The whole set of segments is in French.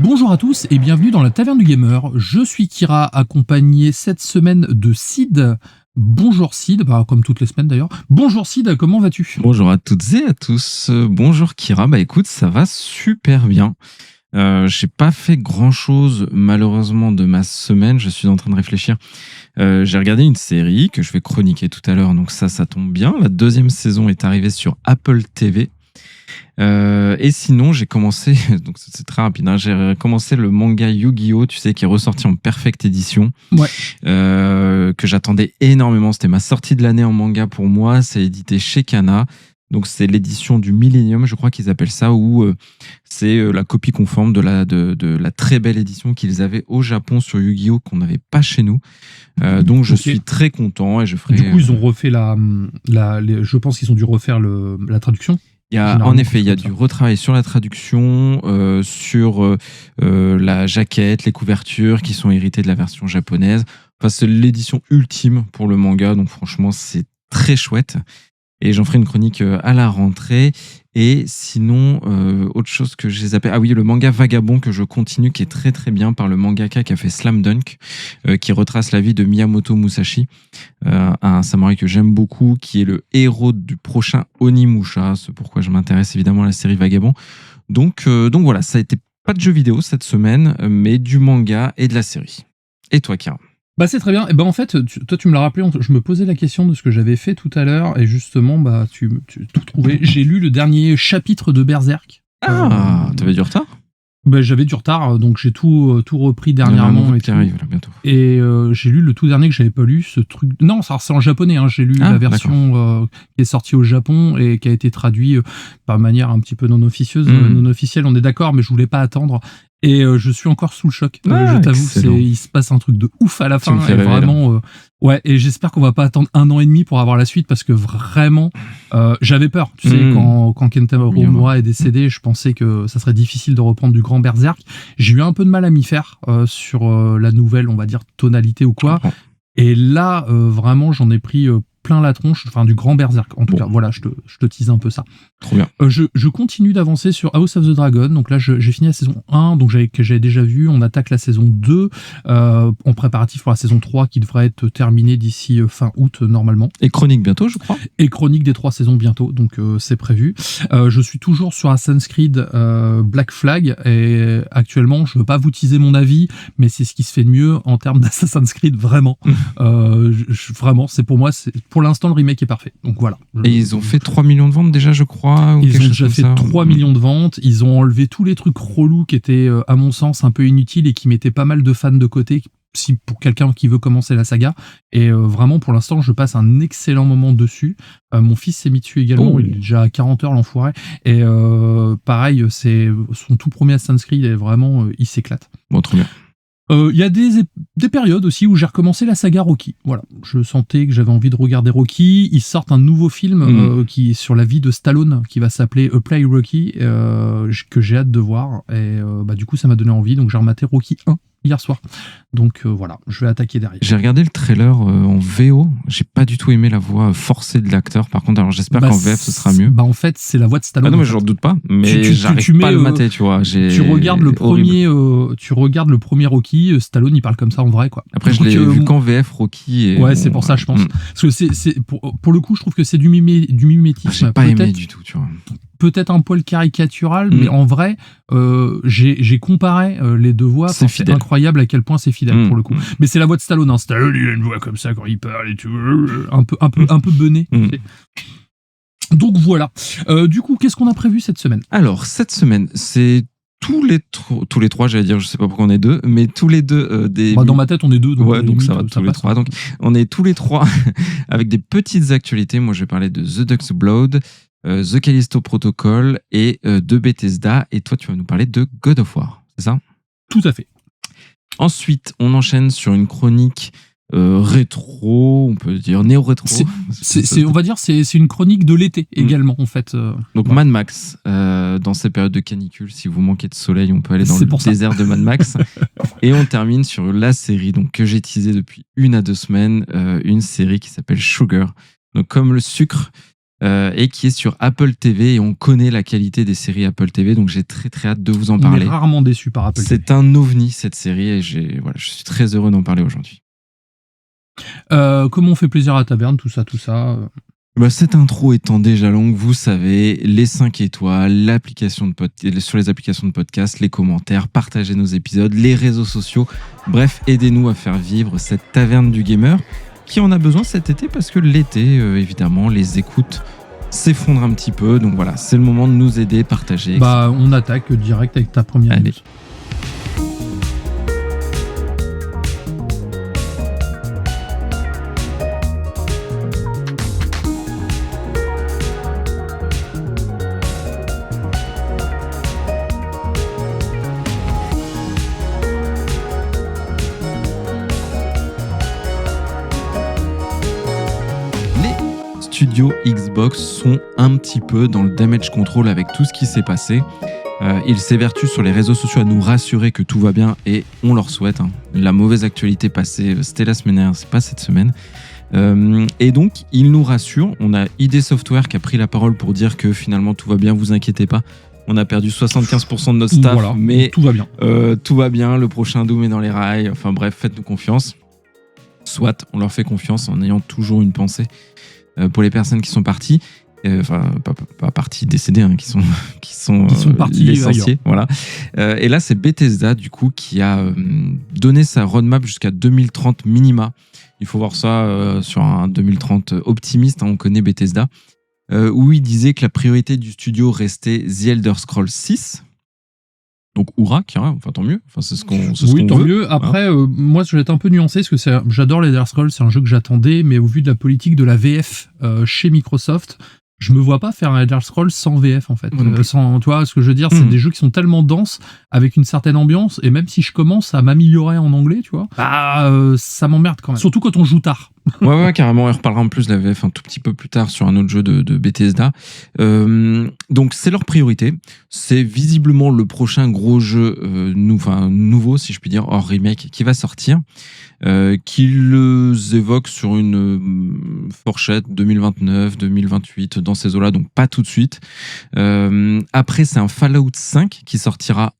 Bonjour à tous et bienvenue dans la Taverne du Gamer. Je suis Kira, accompagné cette semaine de Sid. Bonjour Sid, comme toutes les semaines d'ailleurs. Bonjour Sid, comment vas-tu ? Bonjour à toutes et à tous. Bonjour Kira, écoute, ça va super bien. J'ai pas fait grand chose malheureusement de ma semaine, je suis en train de réfléchir. J'ai regardé une série que je vais chroniquer tout à l'heure, donc ça tombe bien. La 2e saison est arrivée sur Apple TV. Et sinon, j'ai commencé, donc c'est très rapide, j'ai commencé le manga Yu-Gi-Oh, tu sais, qui est ressorti en perfect édition, que j'attendais énormément. C'était ma sortie de l'année en manga pour moi. C'est édité chez Kana. Donc c'est l'édition du Millennium, je crois qu'ils appellent ça, où c'est la copie conforme de la très belle édition qu'ils avaient au Japon sur Yu-Gi-Oh, qu'on n'avait pas chez nous. Donc je suis très content et je ferai. Du coup, ils ont refait je pense qu'ils ont dû refaire la traduction. En effet, il y a du retravail sur la traduction, sur la jaquette, les couvertures qui sont héritées de la version japonaise. Enfin, c'est l'édition ultime pour le manga, donc franchement, c'est très chouette. Et j'en ferai une chronique à la rentrée. Et sinon, autre chose que j'ai zappé. Ah oui, le manga Vagabond que je continue, qui est très très bien, par le mangaka qui a fait Slam Dunk, qui retrace la vie de Miyamoto Musashi, un samouraï que j'aime beaucoup, qui est le héros du prochain Onimusha. C'est pourquoi je m'intéresse évidemment à la série Vagabond. Donc voilà, ça a été pas de jeux vidéo cette semaine, mais du manga et de la série. Et toi, Kira ? C'est très bien. Et en fait, toi, tu me l'as rappelé, je me posais la question de ce que j'avais fait tout à l'heure, et justement, tu tout trouvé. J'ai lu le dernier chapitre de Berserk. T'avais du retard ? J'avais du retard, donc j'ai tout repris dernièrement. Qui arrive là bientôt. Et j'ai lu le tout dernier que j'avais pas lu, ce truc. Non, c'est en japonais. J'ai lu la version qui est sortie au Japon et qui a été traduite par manière un petit peu non officieuse, non officielle. On est d'accord, mais je voulais pas attendre. Et je suis encore sous le choc. Je t'avoue il se passe un truc de ouf à la fin. Et vraiment, et j'espère qu'on va pas attendre 1 an et demi pour avoir la suite, parce que vraiment, j'avais peur. Tu sais, quand Kentaro Miura est décédé, je pensais que ça serait difficile de reprendre du grand Berserk. J'ai eu un peu de mal à m'y faire sur la nouvelle, on va dire, tonalité ou quoi. Et là, vraiment, j'en ai pris plein la tronche, du grand Berserk. En tout cas, voilà, je te tease un peu ça. Trop bien. Je continue d'avancer sur House of the Dragon. Donc là, j'ai fini la saison 1, donc que j'avais déjà vu. On attaque la saison 2 en préparatif pour la saison 3 qui devrait être terminée d'ici fin août normalement. Et chronique bientôt, je crois. Et chronique des 3 saisons bientôt, donc c'est prévu. Je suis toujours sur Assassin's Creed Black Flag, et actuellement, je veux pas vous teaser mon avis, mais c'est ce qui se fait de mieux en termes d'Assassin's Creed, vraiment. Vraiment, pour l'instant, le remake est parfait. Donc voilà. Et ils ont fait 3 millions de ventes déjà, je crois. Ils ont déjà fait 3 millions de ventes. Ils ont enlevé tous les trucs relous qui étaient, à mon sens, un peu inutiles et qui mettaient pas mal de fans de côté pour quelqu'un qui veut commencer la saga. Et vraiment, pour l'instant, je passe un excellent moment dessus. Mon fils s'est mis dessus également. Il est déjà à 40 heures, l'enfoiré. Et pareil, c'est son tout premier Assassin's Creed et vraiment, il s'éclate. Bon, trop bien. Il y a des périodes aussi où j'ai recommencé la saga Rocky. Voilà, je sentais que j'avais envie de regarder Rocky. Ils sortent un nouveau film qui est sur la vie de Stallone, qui va s'appeler A Play Rocky, que j'ai hâte de voir. Et du coup, ça m'a donné envie. Donc j'ai rematé Rocky 1 hier soir. Donc voilà, je vais attaquer derrière. J'ai regardé le trailer en VO. J'ai pas du tout aimé la voix forcée de l'acteur. Par contre, alors j'espère qu'en VF ce sera mieux. En fait, c'est la voix de Stallone. Non, mais j'en doute pas. Mais j'arrive pas à le mater, tu vois. Tu regardes le premier Rocky, Stallone il parle comme ça en vrai, quoi. Après, je l'ai vu qu'en VF Rocky. Ouais, c'est pour ça, je pense. Parce que c'est pour le coup, je trouve que c'est du mimétisme. J'ai pas aimé du tout, tu vois. Peut-être un poil caricatural, mais en vrai, j'ai comparé les deux voix. C'est incroyable à quel point c'est fidèle pour le coup. Mais c'est la voix de Stallone. Stallone, il a une voix comme ça quand il parle et tout, un peu bené. Donc voilà. Du coup, qu'est-ce qu'on a prévu cette semaine ? Alors cette semaine, c'est tous les trois, j'allais dire, je sais pas pourquoi on est deux, mais tous les deux des. Dans ma tête, on est deux. Donc ça va, tous les trois. Donc on est tous les trois avec des petites actualités. Moi, je vais parler de The Duck's Blood, The Callisto Protocol et de Bethesda. Et toi, tu vas nous parler de God of War, c'est ça ? Tout à fait. Ensuite, on enchaîne sur une chronique rétro, on peut dire néo-rétro. On va dire c'est une chronique de l'été également, en fait. Donc Mad Max, dans ces périodes de canicule, si vous manquez de soleil, on peut aller dans le désert de Mad Max. Et on termine sur la série que j'ai teasée depuis 1 à 2 semaines, une série qui s'appelle Sugar. Donc comme le sucre, et qui est sur Apple TV. Et on connaît la qualité des séries Apple TV, donc j'ai très très hâte de vous en parler. On est rarement déçu par Apple TV. C'est un ovni cette série et je suis très heureux d'en parler aujourd'hui. Comment on fait plaisir à la taverne, tout ça. Cette intro étant déjà longue, vous savez, les 5 étoiles, sur les applications de podcast, les commentaires, partagez nos épisodes, les réseaux sociaux. Bref, aidez-nous à faire vivre cette taverne du gamer qui en a besoin cet été parce que l'été, évidemment, les écoutes s'effondrent un petit peu. Donc voilà, c'est le moment de nous aider, partager. Etc. On attaque direct avec ta première news. Studios Xbox sont un petit peu dans le damage control avec tout ce qui s'est passé. Ils s'évertuent sur les réseaux sociaux à nous rassurer que tout va bien et on leur souhaite. La mauvaise actualité passée, c'était la semaine dernière, c'est pas cette semaine. Et donc, ils nous rassurent. On a ID Software qui a pris la parole pour dire que finalement tout va bien, vous inquiétez pas. On a perdu 75% de notre staff, voilà, mais tout va bien. Tout va bien, le prochain Doom est dans les rails. Enfin bref, faites-nous confiance. Soit on leur fait confiance en ayant toujours une pensée pour les personnes qui sont parties, pas parties, décédées, qui sont partis licenciés, voilà. Et là, c'est Bethesda du coup qui a donné sa roadmap jusqu'à 2030 minima. Il faut voir ça sur un 2030 optimiste. On connaît Bethesda, où il disait que la priorité du studio restait The Elder Scrolls 6. Donc, hurrah, tant mieux. C'est ce qu'on tant veut. Mieux. Après, moi, je vais être un peu nuancé parce que j'adore les Elder Scrolls, c'est un jeu que j'attendais, mais au vu de la politique de la VF chez Microsoft, je me vois pas faire un Elder Scrolls sans VF en fait. Tu vois ce que je veux dire, c'est des jeux qui sont tellement denses avec une certaine ambiance, et même si je commence à m'améliorer en anglais, tu vois, ça m'emmerde quand même. Surtout quand on joue tard. Ouais, carrément. On reparlera en plus de la VF un tout petit peu plus tard sur un autre jeu de Bethesda. Donc, c'est leur priorité. C'est visiblement le prochain gros jeu nouveau, si je puis dire, hors remake, qui va sortir. Qu'ils évoquent sur une fourchette 2029, 2028, dans ces eaux-là, donc pas tout de suite. Après, c'est un Fallout 5 qui sortira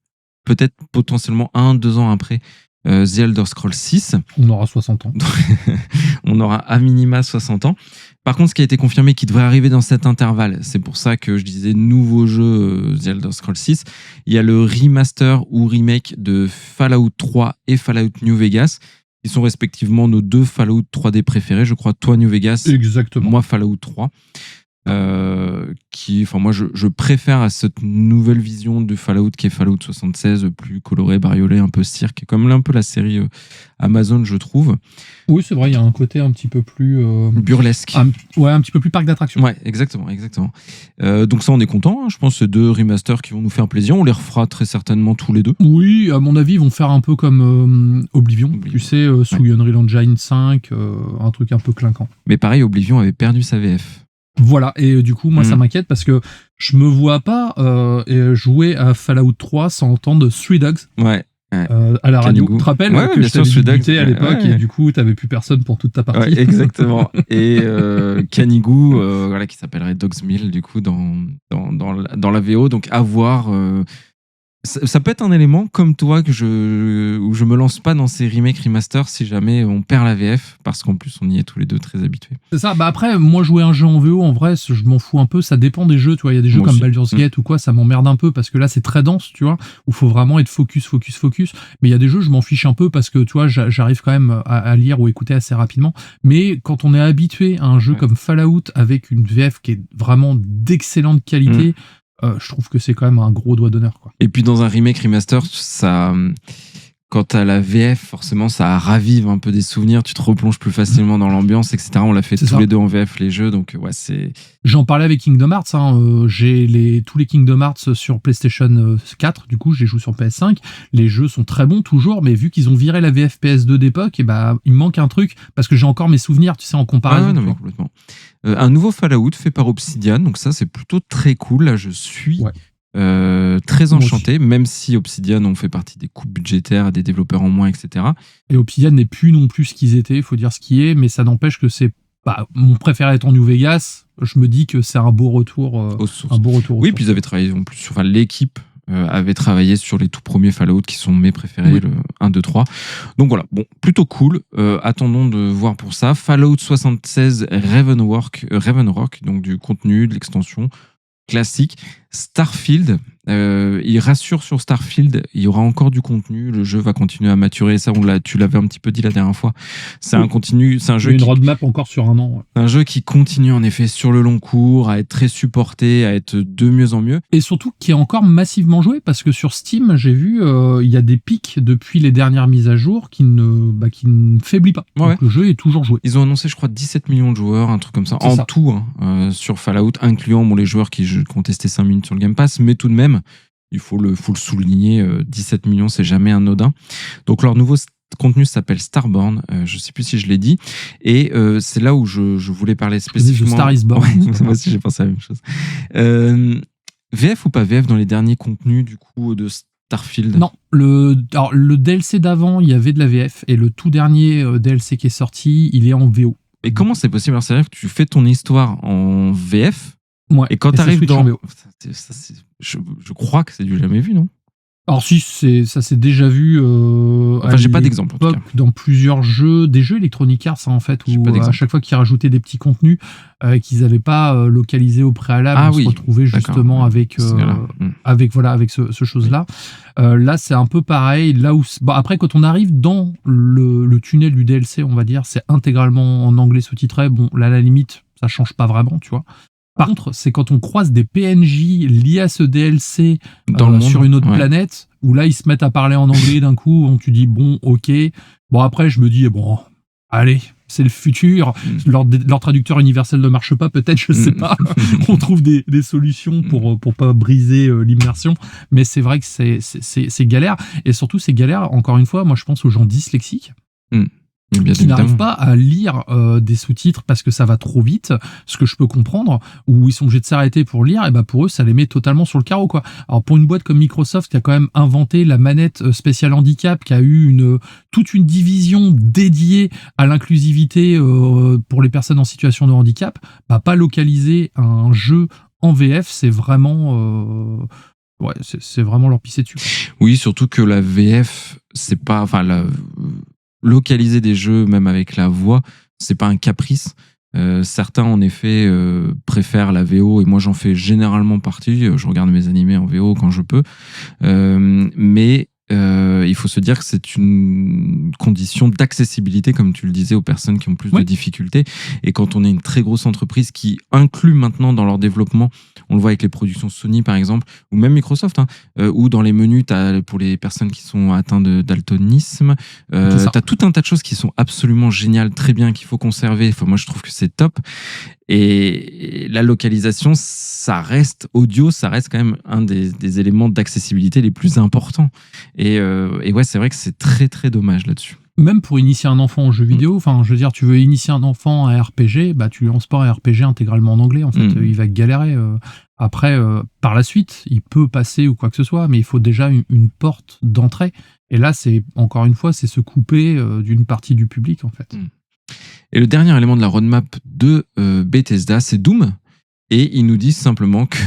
peut-être potentiellement 1-2 ans après The Elder Scrolls 6. On aura 60 ans. On aura à minima 60 ans. Par contre, ce qui a été confirmé qui devrait arriver dans cet intervalle, c'est pour ça que je disais nouveau jeu The Elder Scrolls 6, il y a le remaster ou remake de Fallout 3 et Fallout New Vegas, qui sont respectivement nos 2 Fallout 3D préférés. Je crois, toi New Vegas, exactement. Moi Fallout 3. Moi je préfère à cette nouvelle vision de Fallout qui est Fallout 76, plus coloré, bariolé, un peu cirque, comme un peu la série Amazon, je trouve. Oui, c'est vrai, il y a un côté un petit peu plus burlesque. Un petit peu plus parc d'attractions. Ouais, exactement. Donc ça, on est content. Je pense que c'est 2 remasters qui vont nous faire plaisir. On les refera très certainement tous les 2. Oui, à mon avis, ils vont faire un peu comme Oblivion. Tu sais, sous Unreal Engine 5, un truc un peu clinquant. Mais pareil, Oblivion avait perdu sa VF. Voilà, et du coup, moi, ça m'inquiète parce que je me vois pas jouer à Fallout 3 sans entendre Three Dogs. Ouais. À la radio. Tu te rappelles que je t'avais débuté à l'époque et du coup, t'avais plus personne pour toute ta partie. Ouais, exactement. Et Canigou, qui s'appellerait Dogs Mill, du coup, dans la VO. Donc, à voir. Ça peut être un élément comme toi où je me lance pas dans ces remakes remasters si jamais on perd la VF, parce qu'en plus on y est tous les 2 très habitués. C'est ça. Après, moi jouer un jeu en VO, en vrai, je m'en fous un peu. Ça dépend des jeux. Tu vois, il y a des jeux comme Baldur's Gate ou quoi, ça m'emmerde un peu parce que là c'est très dense, tu vois, où faut vraiment être focus. Mais il y a des jeux, je m'en fiche un peu parce que tu vois, j'arrive quand même à lire ou écouter assez rapidement. Mais quand on est habitué à un jeu comme Fallout avec une VF qui est vraiment d'excellente qualité. Je trouve que c'est quand même un gros doigt d'honneur, quoi. Et puis dans un remake remaster, ça, quand t'as la VF, forcément, ça ravive un peu des souvenirs. Tu te replonges plus facilement dans l'ambiance, etc. On l'a fait tous les 2 en VF, les jeux, donc ouais, c'est. J'en parlais avec Kingdom Hearts. J'ai tous les Kingdom Hearts sur PlayStation 4. Du coup, je les joue sur PS5. Les jeux sont très bons toujours, mais vu qu'ils ont viré la VF PS2 d'époque, il me manque un truc parce que j'ai encore mes souvenirs, tu sais, en comparaison. Non, mais complètement. Un nouveau Fallout fait par Obsidian, donc ça c'est plutôt très cool. Là, je suis très enchanté, même si Obsidian ont fait partie des coupes budgétaires, des développeurs en moins, etc. Et Obsidian n'est plus non plus ce qu'ils étaient, il faut dire ce qui est, mais ça n'empêche que c'est mon préféré étant New Vegas, je me dis que c'est un beau retour. Oui, puis ils avaient travaillé en plus, l'équipe avait travaillé sur les tout premiers Fallout qui sont mes préférés, le 1, 2, 3. Donc voilà, plutôt cool. Attendons de voir pour ça. Fallout 76 Ravenrock, donc du contenu, de l'extension classique. Starfield, il rassure sur Starfield, il y aura encore du contenu, le jeu va continuer à maturer, ça tu l'avais un petit peu dit la dernière fois. C'est un continu, c'est un jeu roadmap encore sur un an. Ouais. Un jeu qui continue en effet sur le long cours, à être très supporté, à être de mieux en mieux. Et surtout qui est encore massivement joué, parce que sur Steam, j'ai vu, il y a des pics depuis les dernières mises à jour qui ne faiblit pas. Donc le jeu est toujours joué. Ils ont annoncé, je crois, 17 millions de joueurs, un truc comme ça, tout, sur Fallout, incluant les joueurs qui ont testé 5 minutes sur le Game Pass, mais tout de même, il faut le souligner, 17 millions, c'est jamais anodin. Donc leur nouveau contenu s'appelle Starborn, je ne sais plus si je l'ai dit, et c'est là où je voulais parler spécifiquement. Star is Born. Moi aussi j'ai pensé à la même chose. VF ou pas VF dans les derniers contenus du coup de Starfield? Non, le DLC d'avant, il y avait de la VF, et le tout dernier DLC qui est sorti, il est en VO. Et comment c'est possible? Alors, c'est-à-dire que tu fais ton histoire en VF, et quand tu arrives dans... Je crois que c'est du jamais vu, non? Alors si, ça s'est déjà vu j'ai pas d'exemple en tout cas. Dans plusieurs jeux, des jeux Electronic Arts en fait, où à chaque fois qu'ils rajoutaient des petits contenus qu'ils n'avaient pas localisés au préalable, on se retrouvait justement avec ce chose-là. Là c'est un peu pareil, là où après quand on arrive dans le tunnel du DLC, on va dire, c'est intégralement en anglais sous-titré. Bon là à la limite ça change pas vraiment, tu vois. Par contre, c'est quand on croise des PNJ liés à ce DLC sur une autre planète, où là, ils se mettent à parler en anglais d'un coup, où tu dis, bon, ok. Bon, après, je me dis, bon, allez, c'est le futur. Leur traducteur universel ne marche pas, peut-être, je sais pas. On trouve des solutions pour pas briser l'immersion. Mais c'est vrai que c'est galère. Et surtout, c'est galère, encore une fois, moi, je pense aux gens dyslexiques. Qui n'arrivent pas à lire des sous-titres parce que ça va trop vite, ce que je peux comprendre, ou ils sont obligés de s'arrêter pour lire, et pour eux ça les met totalement sur le carreau, quoi. Alors pour une boîte comme Microsoft qui a quand même inventé la manette spéciale handicap, qui a eu toute une division dédiée à l'inclusivité pour les personnes en situation de handicap, pas localiser un jeu en VF, c'est vraiment c'est vraiment leur pisser dessus. Oui, surtout que la VF, c'est pas, localiser des jeux, même avec la voix, c'est pas un caprice. Certains, en effet, préfèrent la VO, et moi, j'en fais généralement partie. Je regarde mes animés en VO quand je peux. Mais il faut se dire que c'est une condition d'accessibilité, comme tu le disais, aux personnes qui ont plus de difficultés. Et quand on est une très grosse entreprise qui inclut maintenant dans leur développement, on le voit avec les productions Sony par exemple, ou même Microsoft, ou dans les menus, pour les personnes qui sont atteintes de daltonisme, t'as tout un tas de choses qui sont absolument géniales, très bien, qu'il faut conserver. Moi je trouve que c'est top. Et la localisation, ça reste quand même un des éléments d'accessibilité les plus importants. Et ouais, c'est vrai que c'est très très dommage là-dessus. Même pour initier un enfant au jeu vidéo, je veux dire, tu veux initier un enfant à RPG, tu lui lances pas un RPG intégralement en anglais, en fait, il va galérer. Après, par la suite, il peut passer ou quoi que ce soit, mais il faut déjà une porte d'entrée. Et là, encore une fois, c'est se couper d'une partie du public, en fait. Et le dernier élément de la roadmap de Bethesda, c'est Doom. Et ils nous disent simplement que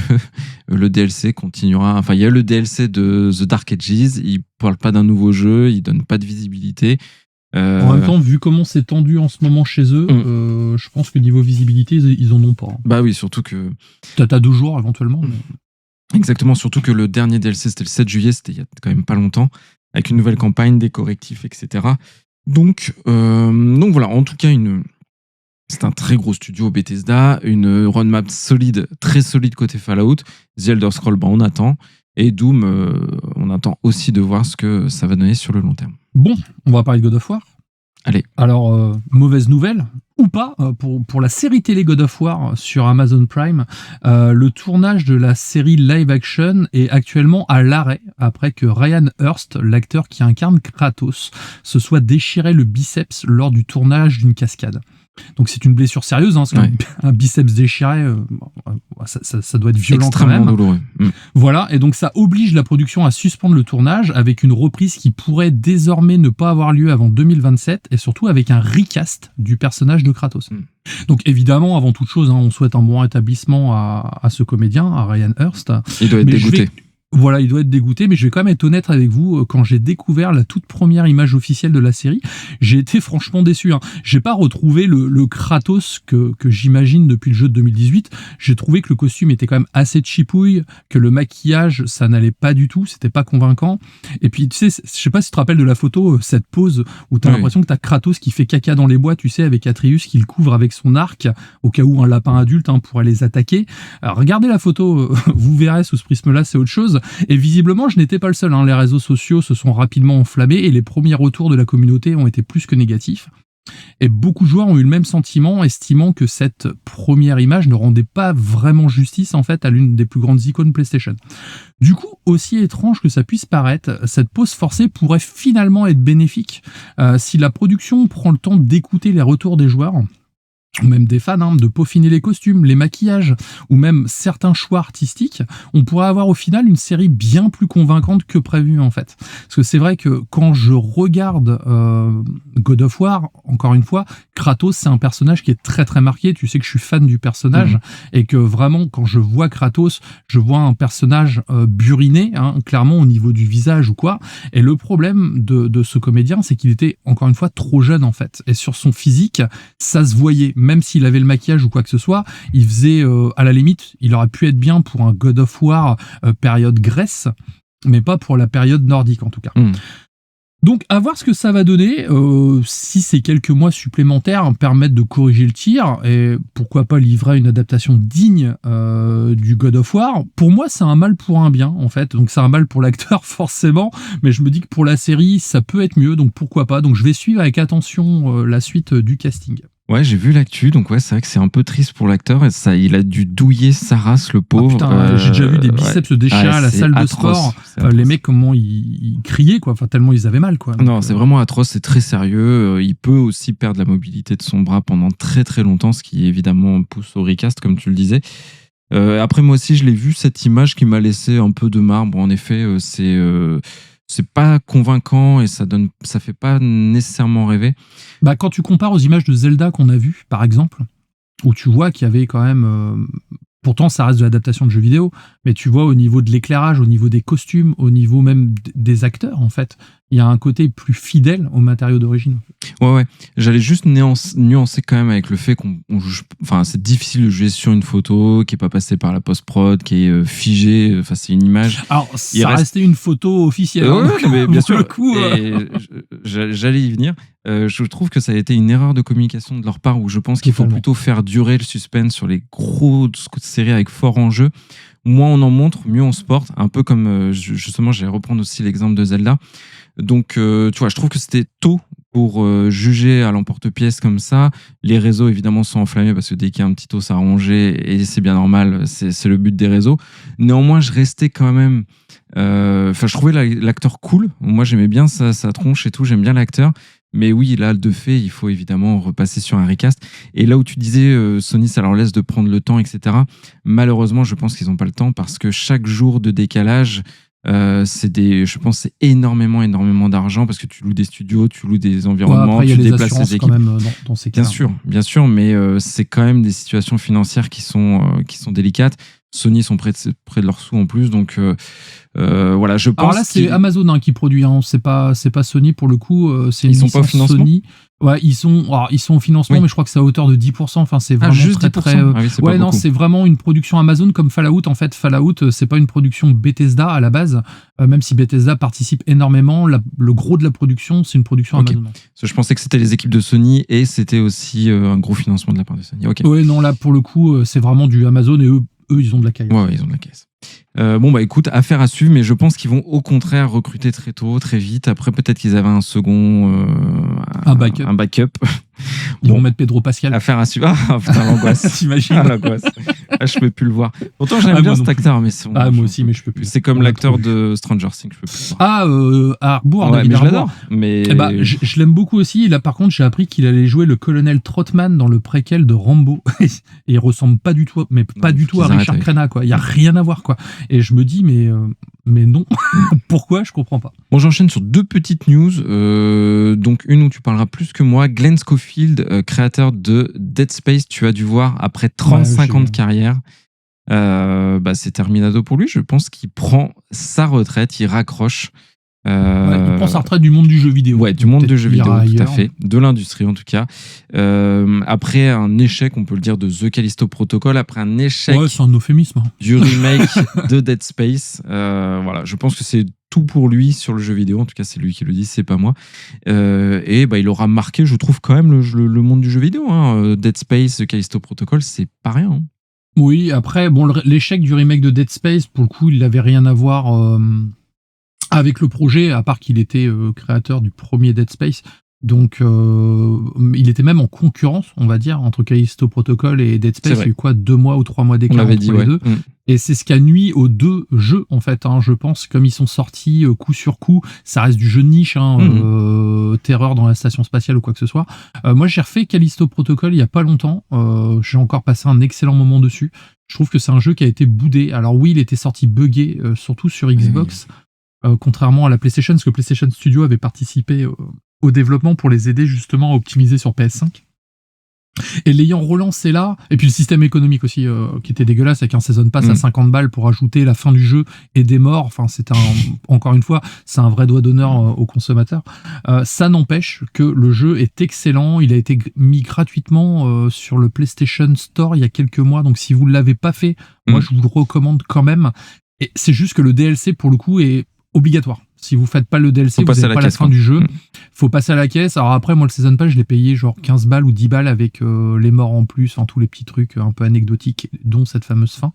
le DLC continuera. Enfin, il y a le DLC de The Dark Ages. Ils ne parlent pas d'un nouveau jeu. Ils ne donnent pas de visibilité. En même temps, vu comment c'est tendu en ce moment chez eux, je pense que niveau visibilité, ils en ont pas. Bah oui, surtout que... T'as 2 jours éventuellement. Mais... Exactement, surtout que le dernier DLC, c'était le 7 juillet, c'était il y a quand même pas longtemps, avec une nouvelle campagne, des correctifs, etc. Donc voilà, en tout cas, c'est un très gros studio Bethesda, une roadmap solide, très solide côté Fallout. The Elder Scrolls, on attend. Et Doom, on attend aussi de voir ce que ça va donner sur le long terme. Bon, on va parler de God of War. Allez. Alors, mauvaise nouvelle, ou pas, pour la série télé God of War sur Amazon Prime, le tournage de la série live action est actuellement à l'arrêt après que Ryan Hurst, l'acteur qui incarne Kratos, se soit déchiré le biceps lors du tournage d'une cascade. Donc c'est une blessure sérieuse, hein, parce qu'un biceps déchiré, ça doit être violent extrêmement quand même. Douloureux. Voilà, et donc ça oblige la production à suspendre le tournage avec une reprise qui pourrait désormais ne pas avoir lieu avant 2027 et surtout avec un recast du personnage de Kratos. Donc évidemment, avant toute chose, hein, on souhaite un bon rétablissement à ce comédien, à Ryan Hurst. Il doit être dégoûté. Voilà, il doit être dégoûté, mais je vais quand même être honnête avec vous, quand j'ai découvert la toute première image officielle de la série, j'ai été franchement déçu. J'ai pas retrouvé le Kratos que j'imagine depuis le jeu de 2018. J'ai trouvé que le costume était quand même assez chipouille, que le maquillage, ça n'allait pas du tout, c'était pas convaincant. Et puis, tu sais, je sais pas si tu te rappelles de la photo, cette pose où t'as l'impression que t'as Kratos qui fait caca dans les bois, tu sais, avec Atreus qui le couvre avec son arc, au cas où un lapin adulte pourrait les attaquer. Alors, regardez la photo, vous verrez sous ce prisme-là, c'est autre chose. Et visiblement, je n'étais pas le seul. Les réseaux sociaux se sont rapidement enflammés et les premiers retours de la communauté ont été plus que négatifs. Et beaucoup de joueurs ont eu le même sentiment, estimant que cette première image ne rendait pas vraiment justice en fait à l'une des plus grandes icônes PlayStation. Du coup, aussi étrange que ça puisse paraître, cette pause forcée pourrait finalement être bénéfique si la production prend le temps d'écouter les retours des joueurs, ou même des fans, de peaufiner les costumes, les maquillages, ou même certains choix artistiques, on pourrait avoir au final une série bien plus convaincante que prévu en fait. Parce que c'est vrai que quand je regarde God of War, encore une fois, Kratos c'est un personnage qui est très très marqué, tu sais que je suis fan du personnage, et que vraiment quand je vois Kratos, je vois un personnage buriné, clairement au niveau du visage ou quoi, et le problème de ce comédien c'est qu'il était encore une fois trop jeune en fait, et sur son physique, ça se voyait. Même s'il avait le maquillage ou quoi que ce soit, il faisait, à la limite, il aurait pu être bien pour un God of War période Grèce, mais pas pour la période nordique en tout cas. Donc, à voir ce que ça va donner, si ces quelques mois supplémentaires permettent de corriger le tir, et pourquoi pas livrer une adaptation digne du God of War. Pour moi, c'est un mal pour un bien, en fait. Donc, c'est un mal pour l'acteur, forcément, mais je me dis que pour la série, ça peut être mieux, donc pourquoi pas. Donc, je vais suivre avec attention la suite du casting. Ouais, j'ai vu l'actu, donc c'est vrai que c'est un peu triste pour l'acteur. Il a dû douiller sa race, le pauvre. J'ai déjà vu des biceps se déchirer à la salle de sport. Les mecs, comment ils criaient, quoi. Enfin, tellement ils avaient mal, quoi. Non, c'est vraiment atroce, c'est très sérieux. Il peut aussi perdre la mobilité de son bras pendant très très longtemps, ce qui évidemment pousse au recast, comme tu le disais. Après, moi aussi, je l'ai vu, cette image qui m'a laissé un peu de marbre. En effet, c'est pas convaincant et ça fait pas nécessairement rêver. Quand tu compares aux images de Zelda qu'on a vues, par exemple, où tu vois qu'il y avait quand même... pourtant, ça reste de l'adaptation de jeux vidéo, mais tu vois au niveau de l'éclairage, au niveau des costumes, au niveau même des acteurs, en fait, il y a un côté plus fidèle aux matériaux d'origine. Ouais. J'allais juste nuancer quand même avec le fait c'est difficile de jouer sur une photo qui est pas passée par la post-prod, qui est figée. Enfin, c'est une image. Alors, ça restait une photo officielle. Mais bien sûr. J'allais y venir. Je trouve que ça a été une erreur de communication de leur part, où je pense qu'il faut plutôt faire durer le suspense sur les grosses séries avec fort enjeu. Moins on en montre, mieux on se porte. Un peu comme, justement, j'allais reprendre aussi l'exemple de Zelda. Donc, tu vois, je trouve que c'était tôt pour juger à l'emporte-pièce comme ça. Les réseaux, évidemment, sont enflammés parce que dès qu'il y a un petit os à ronger, et c'est bien normal, c'est le but des réseaux. Néanmoins, je restais quand même... je trouvais l'acteur cool. Moi, j'aimais bien sa tronche et tout. J'aime bien l'acteur. Mais oui, là, de fait, il faut évidemment repasser sur un recast. Et là où tu disais, Sony, ça leur laisse de prendre le temps, etc. Malheureusement, je pense qu'ils n'ont pas le temps parce que chaque jour de décalage, je pense c'est énormément d'argent parce que tu loues des studios, tu loues des environnements, après, tu déplaces les équipes. Quand même, dans ces cas. Bien sûr, mais c'est quand même des situations financières qui sont délicates. Sony sont près de leurs sous en plus, donc voilà, je pense. Alors là, c'est Amazon qui produit, c'est pas Sony pour le coup. Ils sont pas au financement. Sony. Ouais, ils sont au financement, mais je crois que c'est à hauteur de 10%. Enfin, c'est vraiment juste très. Ouais, non, c'est vraiment une production Amazon comme Fallout. En fait, Fallout, c'est pas une production Bethesda à la base, même si Bethesda participe énormément. Le gros de la production, c'est une production Amazon. Je pensais que c'était les équipes de Sony et c'était aussi un gros financement de la part de Sony. Ouais, non, là pour le coup, c'est vraiment du Amazon et eux, ils ont de la caisse. Ouais, ils ont de la caisse. Écoute, affaire à suivre, mais je pense qu'ils vont au contraire recruter très tôt, très vite. Après, peut-être qu'ils avaient un second... un backup. Ils vont mettre Pedro Pascal. Affaire à suivre. Ah putain, l'angoisse. T'imagines? Ah, l'angoisse. Ah, je peux plus le voir. Pourtant, j'aime bien cet acteur, mais c'est bon, moi aussi, mais je peux plus. C'est comme l'acteur de Stranger Things, je peux plus. Harbour, ouais, David mais je Harbour. l'adore. Mais je l'aime beaucoup aussi. Là, par contre, j'ai appris qu'il allait jouer le colonel Trotman dans le préquel de Rambo. Et il ressemble pas du tout, à Richard Crenna, quoi. Il y a rien à voir, quoi. Et je me dis, mais non. Pourquoi? Je comprends pas. Bon, j'enchaîne sur 2 petites news. Donc, une où tu parleras plus que moi. Glenn Schofield, créateur de Dead Space, tu as dû voir après 35 ans de carrière. C'est terminado pour lui. Je pense qu'il prend sa retraite, il raccroche. Il prend sa retraite du monde du jeu vidéo. Ouais, du monde du jeu vidéo, tout à fait. De l'industrie, en tout cas. Après un échec, on peut le dire, de The Callisto Protocol, après un échec c'est un euphémisme. Du remake de Dead Space. Voilà, je pense que c'est tout pour lui sur le jeu vidéo. En tout cas, c'est lui qui le dit, c'est pas moi. Il aura marqué, je trouve, quand même le monde du jeu vidéo. Dead Space, The Callisto Protocol, c'est pas rien. Oui, après, l'échec du remake de Dead Space, pour le coup, il n'avait rien à voir avec le projet, à part qu'il était créateur du premier Dead Space. Donc, il était même en concurrence, on va dire, entre Callisto Protocol et Dead Space. Il y a eu quoi, 2 mois ou 3 mois d'écart entre les deux. Et c'est ce qui a nuit aux 2 jeux, en fait. Je pense, comme ils sont sortis coup sur coup, ça reste du jeu de niche, terreur dans la station spatiale ou quoi que ce soit. Moi, j'ai refait Callisto Protocol il y a pas longtemps. J'ai encore passé un excellent moment dessus. Je trouve que c'est un jeu qui a été boudé. Alors oui, il était sorti buggé, surtout sur Xbox. Contrairement à la PlayStation, parce que PlayStation Studio avait participé au développement pour les aider justement à optimiser sur PS5. Et l'ayant relancé là, et puis le système économique aussi qui était dégueulasse avec un Season Pass à 50 balles pour ajouter la fin du jeu et des morts, enfin c'était encore une fois, c'est un vrai doigt d'honneur aux consommateurs. Ça n'empêche que le jeu est excellent, il a été mis gratuitement sur le PlayStation Store il y a quelques mois, donc si vous ne l'avez pas fait, moi je vous le recommande quand même. Et c'est juste que le DLC pour le coup est obligatoire. Si vous faites pas le DLC, vous n'avez pas la fin du jeu. Faut passer à la caisse. Alors après, moi, le Season Pass, je l'ai payé genre 15 balles ou 10 balles avec les morts en plus, tous les petits trucs un peu anecdotiques, dont cette fameuse fin.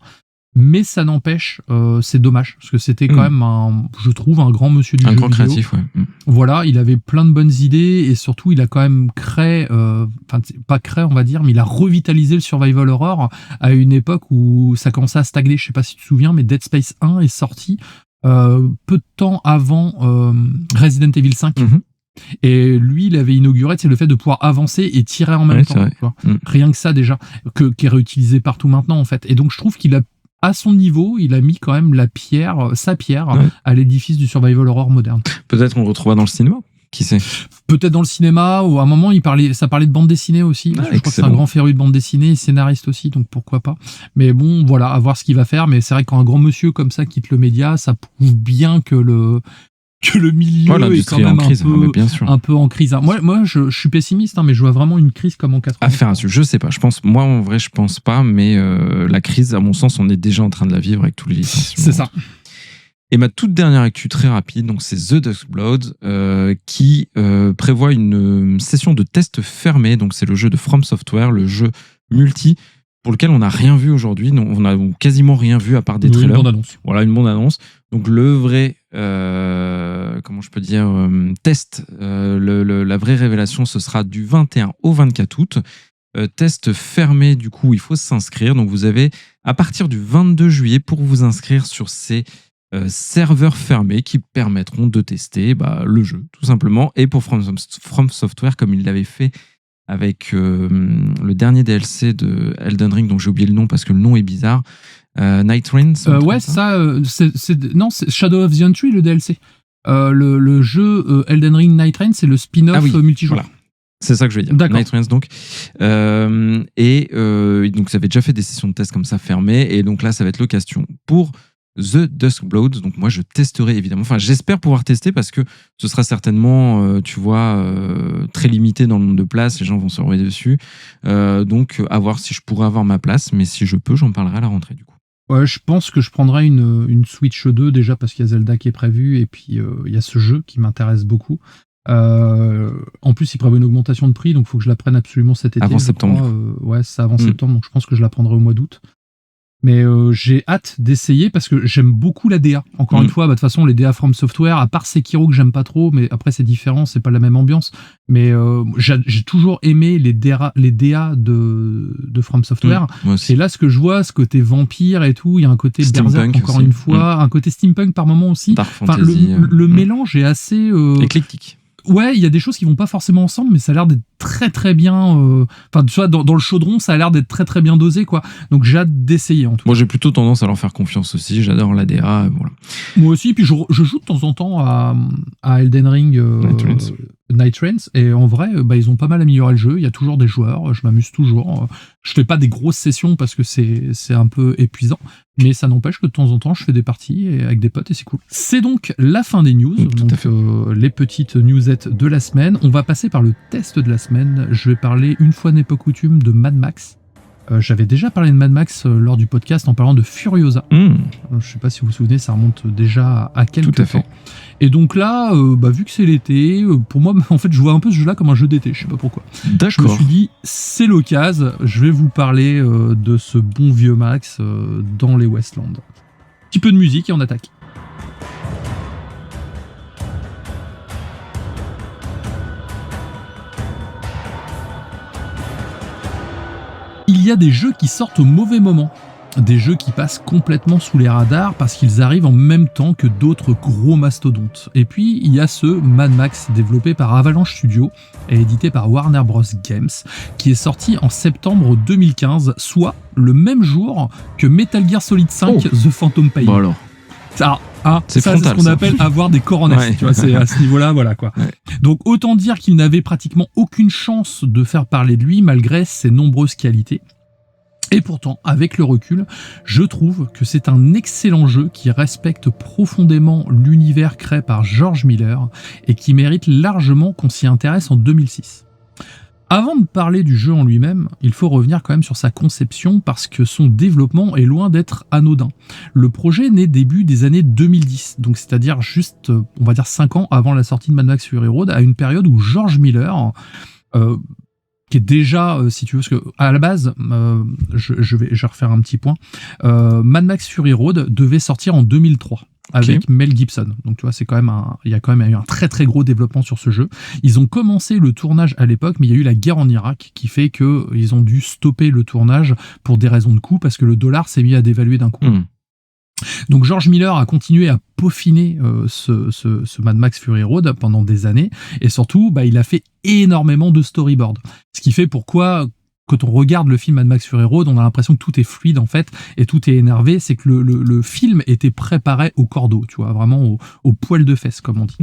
Mais ça n'empêche, c'est dommage, parce que c'était quand même, je trouve, un grand monsieur du jeu vidéo. Un grand créatif, ouais. Voilà, il avait plein de bonnes idées, et surtout, il a quand même créé, pas créé, on va dire, mais il a revitalisé le survival horror à une époque où ça commençait à stagner. Je sais pas si tu te souviens, mais Dead Space 1 est sorti peu de temps avant Resident Evil 5. Et lui, il avait inauguré, c'est le fait de pouvoir avancer et tirer en même temps. Rien que ça déjà, qui est réutilisé partout maintenant en fait. Et donc je trouve qu'il a, à son niveau, il a mis quand même sa pierre à l'édifice du survival horror moderne. Peut-être on le retrouvera dans le cinéma. Qui sait? Peut-être dans le cinéma, ou à un moment, ça parlait de bande dessinée aussi. Je crois que c'est un grand féru de bande dessinée, scénariste aussi, donc pourquoi pas. Mais bon, voilà, à voir ce qu'il va faire. Mais c'est vrai que quand un grand monsieur comme ça quitte le média, ça prouve bien que le milieu est quand même un peu en crise. Moi, je suis pessimiste, mais je vois vraiment une crise comme en 80. Affaire à suivre, je sais pas. Moi, en vrai, je pense pas, mais la crise, à mon sens, on est déjà en train de la vivre avec tous les licenciements. C'est ça. Et ma toute dernière actu très rapide, donc c'est The Duskblood qui prévoit une session de test fermée. Donc c'est le jeu de From Software, le jeu multi pour lequel on n'a rien vu aujourd'hui. On n'a quasiment rien vu à part des trailers. Une bande-annonce. Voilà, une bande-annonce. Donc le vrai, test, la vraie révélation, ce sera du 21 au 24 août. Test fermé, du coup, il faut s'inscrire. Donc vous avez à partir du 22 juillet pour vous inscrire sur ces serveurs fermés qui permettront de tester le jeu, tout simplement. Et pour From Software, comme il l'avait fait avec le dernier DLC de Elden Ring, dont j'ai oublié le nom parce que le nom est bizarre, Night Rain. C'est Shadow of the Entry, le DLC. Le jeu Elden Ring Night Rain, c'est le spin-off multijoueur. Voilà. C'est ça que je veux dire. D'accord. Night Rains, donc. Donc, ça avait déjà fait des sessions de test comme ça fermées. Et donc là, ça va être l'occasion pour The Duskblood. Donc moi, je testerai évidemment. Enfin, j'espère pouvoir tester parce que ce sera certainement, très limité dans le nombre de places. Les gens vont se ruer dessus. Donc, à voir si je pourrais avoir ma place. Mais si je peux, j'en parlerai à la rentrée, du coup. Ouais, je pense que je prendrai une Switch 2 déjà parce qu'il y a Zelda qui est prévu. Et puis, il y a ce jeu qui m'intéresse beaucoup. En plus, il prévoit une augmentation de prix. Donc, il faut que je la prenne absolument cet été. Avant septembre. C'est avant septembre. Donc, je pense que je la prendrai au mois d'août. Mais j'ai hâte d'essayer parce que j'aime beaucoup la DA. Encore une fois, de toute façon, les DA From Software, à part Sekiro que j'aime pas trop, mais après c'est différent, c'est pas la même ambiance. Mais j'ai toujours aimé les DA de From Software. Et là, ce que je vois, ce côté vampire et tout, il y a un côté Berserk encore une fois, un côté steampunk par moment aussi. Enfin, le mélange est assez éclectique. Ouais, il y a des choses qui vont pas forcément ensemble, mais ça a l'air d'être très très bien. Enfin, tu vois, dans le chaudron, ça a l'air d'être très très bien dosé, quoi. Donc j'ai hâte d'essayer en tout cas. Moi, j'ai plutôt tendance à leur faire confiance aussi. J'adore la DA, voilà. Moi aussi, puis je joue de temps en temps à Elden Ring. Night Trains, et en vrai, ils ont pas mal amélioré le jeu. Il y a toujours des joueurs, je m'amuse toujours. Je fais pas des grosses sessions parce que c'est un peu épuisant, mais ça n'empêche que de temps en temps, je fais des parties avec des potes et c'est cool. C'est donc la fin des news, donc les petites newsettes de la semaine. On va passer par le test de la semaine. Je vais parler, une fois n'est pas coutume, de Mad Max. J'avais déjà parlé de Mad Max lors du podcast en parlant de Furiosa. Je sais pas si vous vous souvenez, ça remonte déjà à quelques temps. Et donc là, vu que c'est l'été, pour moi, en fait, je vois un peu ce jeu-là comme un jeu d'été, je sais pas pourquoi. Je me suis dit, c'est l'occasion, je vais vous parler de ce bon vieux Max dans les Westlands. Petit peu de musique et on attaque. Il y a des jeux qui sortent au mauvais moment. Des jeux qui passent complètement sous les radars parce qu'ils arrivent en même temps que d'autres gros mastodontes. Et puis, il y a ce Mad Max développé par Avalanche Studios et édité par Warner Bros. Games, qui est sorti en septembre 2015, soit le même jour que Metal Gear Solid 5 The Phantom Pain. Bon alors. C'est ce qu'on appelle avoir des coronets, tu vois, c'est à ce niveau-là, voilà quoi. Ouais. Donc autant dire qu'il n'avait pratiquement aucune chance de faire parler de lui malgré ses nombreuses qualités. Et pourtant, avec le recul, je trouve que c'est un excellent jeu qui respecte profondément l'univers créé par George Miller et qui mérite largement qu'on s'y intéresse en 2006. Avant de parler du jeu en lui-même, il faut revenir quand même sur sa conception parce que son développement est loin d'être anodin. Le projet naît début des années 2010, donc c'est-à-dire juste, on va dire 5 ans avant la sortie de Mad Max Fury Road, à une période où George Miller, qui est déjà, si tu veux, parce que à la base, je vais refaire un petit point, Mad Max Fury Road devait sortir en 2003. Avec Mel Gibson. Donc tu vois, il y a quand même eu un très très gros développement sur ce jeu. Ils ont commencé le tournage à l'époque, mais il y a eu la guerre en Irak qui fait qu'ils ont dû stopper le tournage pour des raisons de coût, parce que le dollar s'est mis à dévaluer d'un coup. Donc George Miller a continué à peaufiner ce Mad Max Fury Road pendant des années, et surtout, il a fait énormément de storyboard. Ce qui fait pourquoi, quand on regarde le film Mad Max Fury Road, on a l'impression que tout est fluide en fait, et tout est énervé. C'est que le film était préparé au cordeau, tu vois, vraiment au poil de fesse, comme on dit.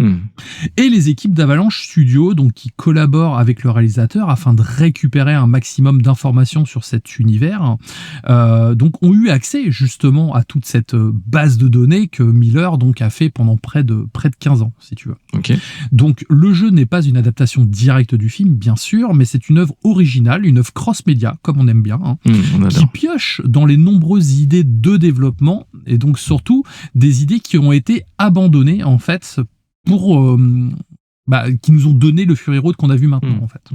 Et les équipes d'Avalanche Studios, donc qui collaborent avec le réalisateur afin de récupérer un maximum d'informations sur cet univers, donc ont eu accès justement à toute cette base de données que Miller donc a fait pendant près de 15 ans, si tu veux. Donc le jeu n'est pas une adaptation directe du film, bien sûr, mais c'est une œuvre originale, une œuvre cross-média, comme on aime bien, qui pioche dans les nombreuses idées de développement, et donc surtout des idées qui ont été abandonnées en fait pour qui nous ont donné le Fury Road qu'on a vu maintenant en fait.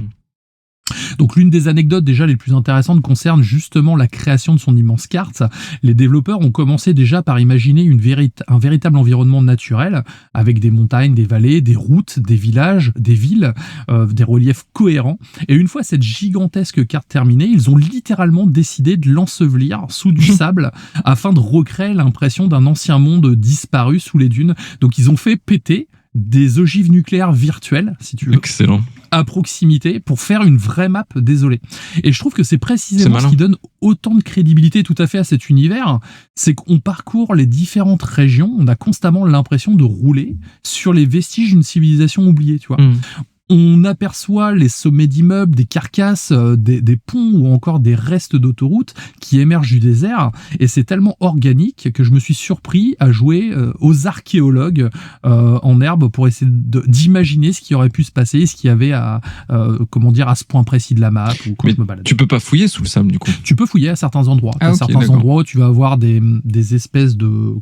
Donc l'une des anecdotes déjà les plus intéressantes concerne justement la création de son immense carte. Les développeurs ont commencé déjà par imaginer un véritable environnement naturel avec des montagnes, des vallées, des routes, des villages, des villes, des reliefs cohérents. Et une fois cette gigantesque carte terminée, ils ont littéralement décidé de l'ensevelir sous du sable afin de recréer l'impression d'un ancien monde disparu sous les dunes. Donc ils ont fait péter des ogives nucléaires virtuelles, si tu veux. Excellent. À proximité pour faire une vraie map désolée. Et je trouve que c'est précisément ce qui donne autant de crédibilité tout à fait à cet univers, c'est qu'on parcourt les différentes régions, on a constamment l'impression de rouler sur les vestiges d'une civilisation oubliée, tu vois. On aperçoit les sommets d'immeubles, des carcasses, des ponts ou encore des restes d'autoroutes qui émergent du désert. Et c'est tellement organique que je me suis surpris à jouer aux archéologues en herbe pour essayer d'imaginer ce qui aurait pu se passer, ce qu'il y avait à ce point précis de la map. Ou quand je me balade. Tu peux pas fouiller sous le sable du coup. Tu peux fouiller à certains endroits. À certains endroits où tu vas avoir des espèces de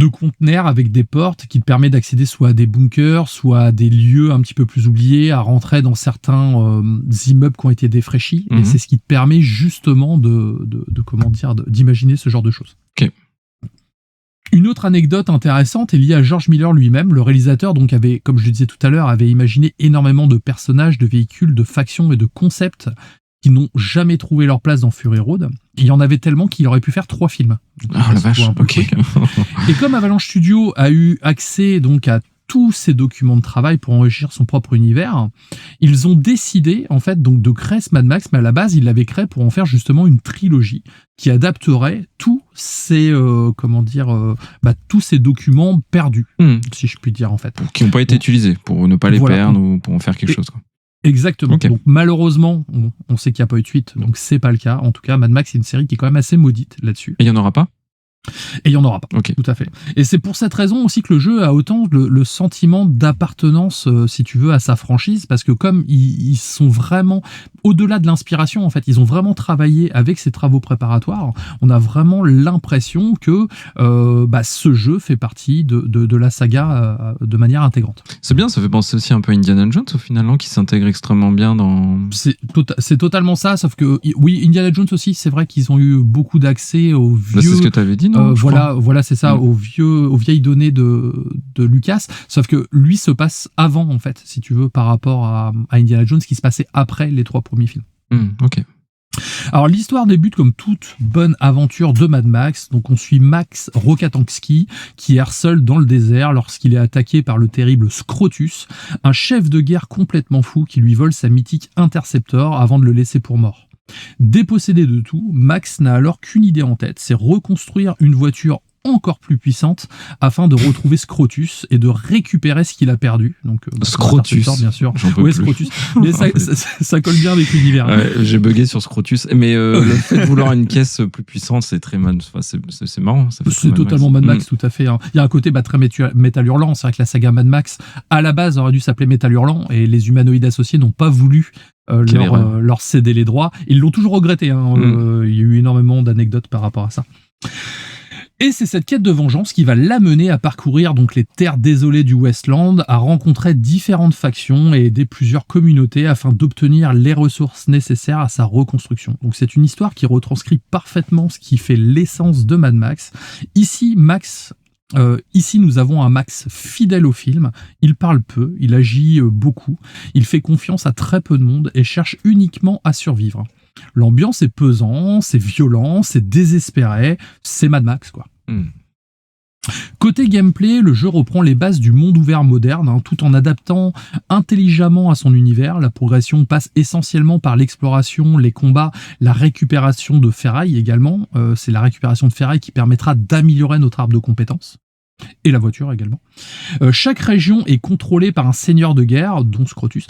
de conteneurs avec des portes qui te permettent d'accéder soit à des bunkers, soit à des lieux un petit peu plus oubliés, à rentrer dans certains immeubles qui ont été défraîchis. Et c'est ce qui te permet justement d'imaginer ce genre de choses. Ok. Une autre anecdote intéressante est liée à George Miller lui-même. Le réalisateur, donc, avait, comme je le disais tout à l'heure, avait imaginé énormément de personnages, de véhicules, de factions et de concepts qui n'ont jamais trouvé leur place dans Fury Road. Il y en avait tellement qu'il aurait pu faire 3 films. Donc, la vache, ok. Et comme Avalanche Studio a eu accès donc à tous ces documents de travail pour enrichir son propre univers, ils ont décidé en fait donc de créer ce Mad Max, mais à la base ils l'avaient créé pour en faire justement une trilogie qui adapterait tous ces tous ces documents perdus, si je puis dire en fait, qui n'ont pas été utilisés pour ne pas les perdre ou pour en faire quelque chose, quoi. Exactement. Okay. Donc malheureusement, on sait qu'il n'y a pas eu de suite, donc c'est pas le cas. En tout cas, Mad Max, c'est une série qui est quand même assez maudite là-dessus. Et il n'y en aura pas ? Et il n'y en aura pas, okay. Tout à fait. Et c'est pour cette raison aussi que le jeu a autant le sentiment d'appartenance, si tu veux, à sa franchise, parce que comme ils sont vraiment, au-delà de l'inspiration, en fait, ils ont vraiment travaillé avec ces travaux préparatoires, on a vraiment l'impression que ce jeu fait partie de la saga de manière intégrante. C'est bien, ça fait penser aussi un peu à Indiana Jones, au final, qui s'intègre extrêmement bien dans... C'est totalement ça, sauf que, oui, Indiana Jones aussi, c'est vrai qu'ils ont eu beaucoup d'accès aux vieux... c'est ce que tu avais dit, non voilà, c'est ça, aux vieilles données de Lucas, sauf que lui se passe avant, en fait, si tu veux, par rapport à Indiana Jones, qui se passait après les 3 premiers films. Ok. Alors l'histoire débute comme toute bonne aventure de Mad Max. Donc on suit Max Rokatansky qui erre seul dans le désert lorsqu'il est attaqué par le terrible Scrotus, un chef de guerre complètement fou qui lui vole sa mythique Interceptor avant de le laisser pour mort. Dépossédé de tout, Max n'a alors qu'une idée en tête, c'est reconstruire une voiture encore plus puissante afin de retrouver Scrotus et de récupérer ce qu'il a perdu. Donc Scrotus, bien sûr. Oui, Scrotus. Mais ça colle bien avec l'univers. Ouais, j'ai bugué sur Scrotus. Mais le fait de vouloir une caisse plus puissante, c'est très c'est marrant. C'est totalement Mad Max, tout à fait. Hein. Il y a un côté très Metal Hurlant. C'est vrai que la saga Mad Max, à la base, aurait dû s'appeler Metal Hurlant et les humanoïdes associés n'ont pas voulu leur céder les droits. Ils l'ont toujours regretté. Hein. Il y a eu énormément d'anecdotes par rapport à ça. Et c'est cette quête de vengeance qui va l'amener à parcourir donc les terres désolées du Westland, à rencontrer différentes factions et aider plusieurs communautés afin d'obtenir les ressources nécessaires à sa reconstruction. Donc c'est une histoire qui retranscrit parfaitement ce qui fait l'essence de Mad Max. Ici, nous avons un Max fidèle au film, il parle peu, il agit beaucoup, il fait confiance à très peu de monde et cherche uniquement à survivre. L'ambiance est pesante, c'est violent, c'est désespéré, c'est Mad Max, quoi. Côté gameplay, le jeu reprend les bases du monde ouvert moderne, tout en adaptant intelligemment à son univers. La progression passe essentiellement par l'exploration, les combats, la récupération de ferraille également. C'est la récupération de ferraille qui permettra d'améliorer notre arbre de compétences. Et la voiture également. Chaque région est contrôlée par un seigneur de guerre, dont Scrotus,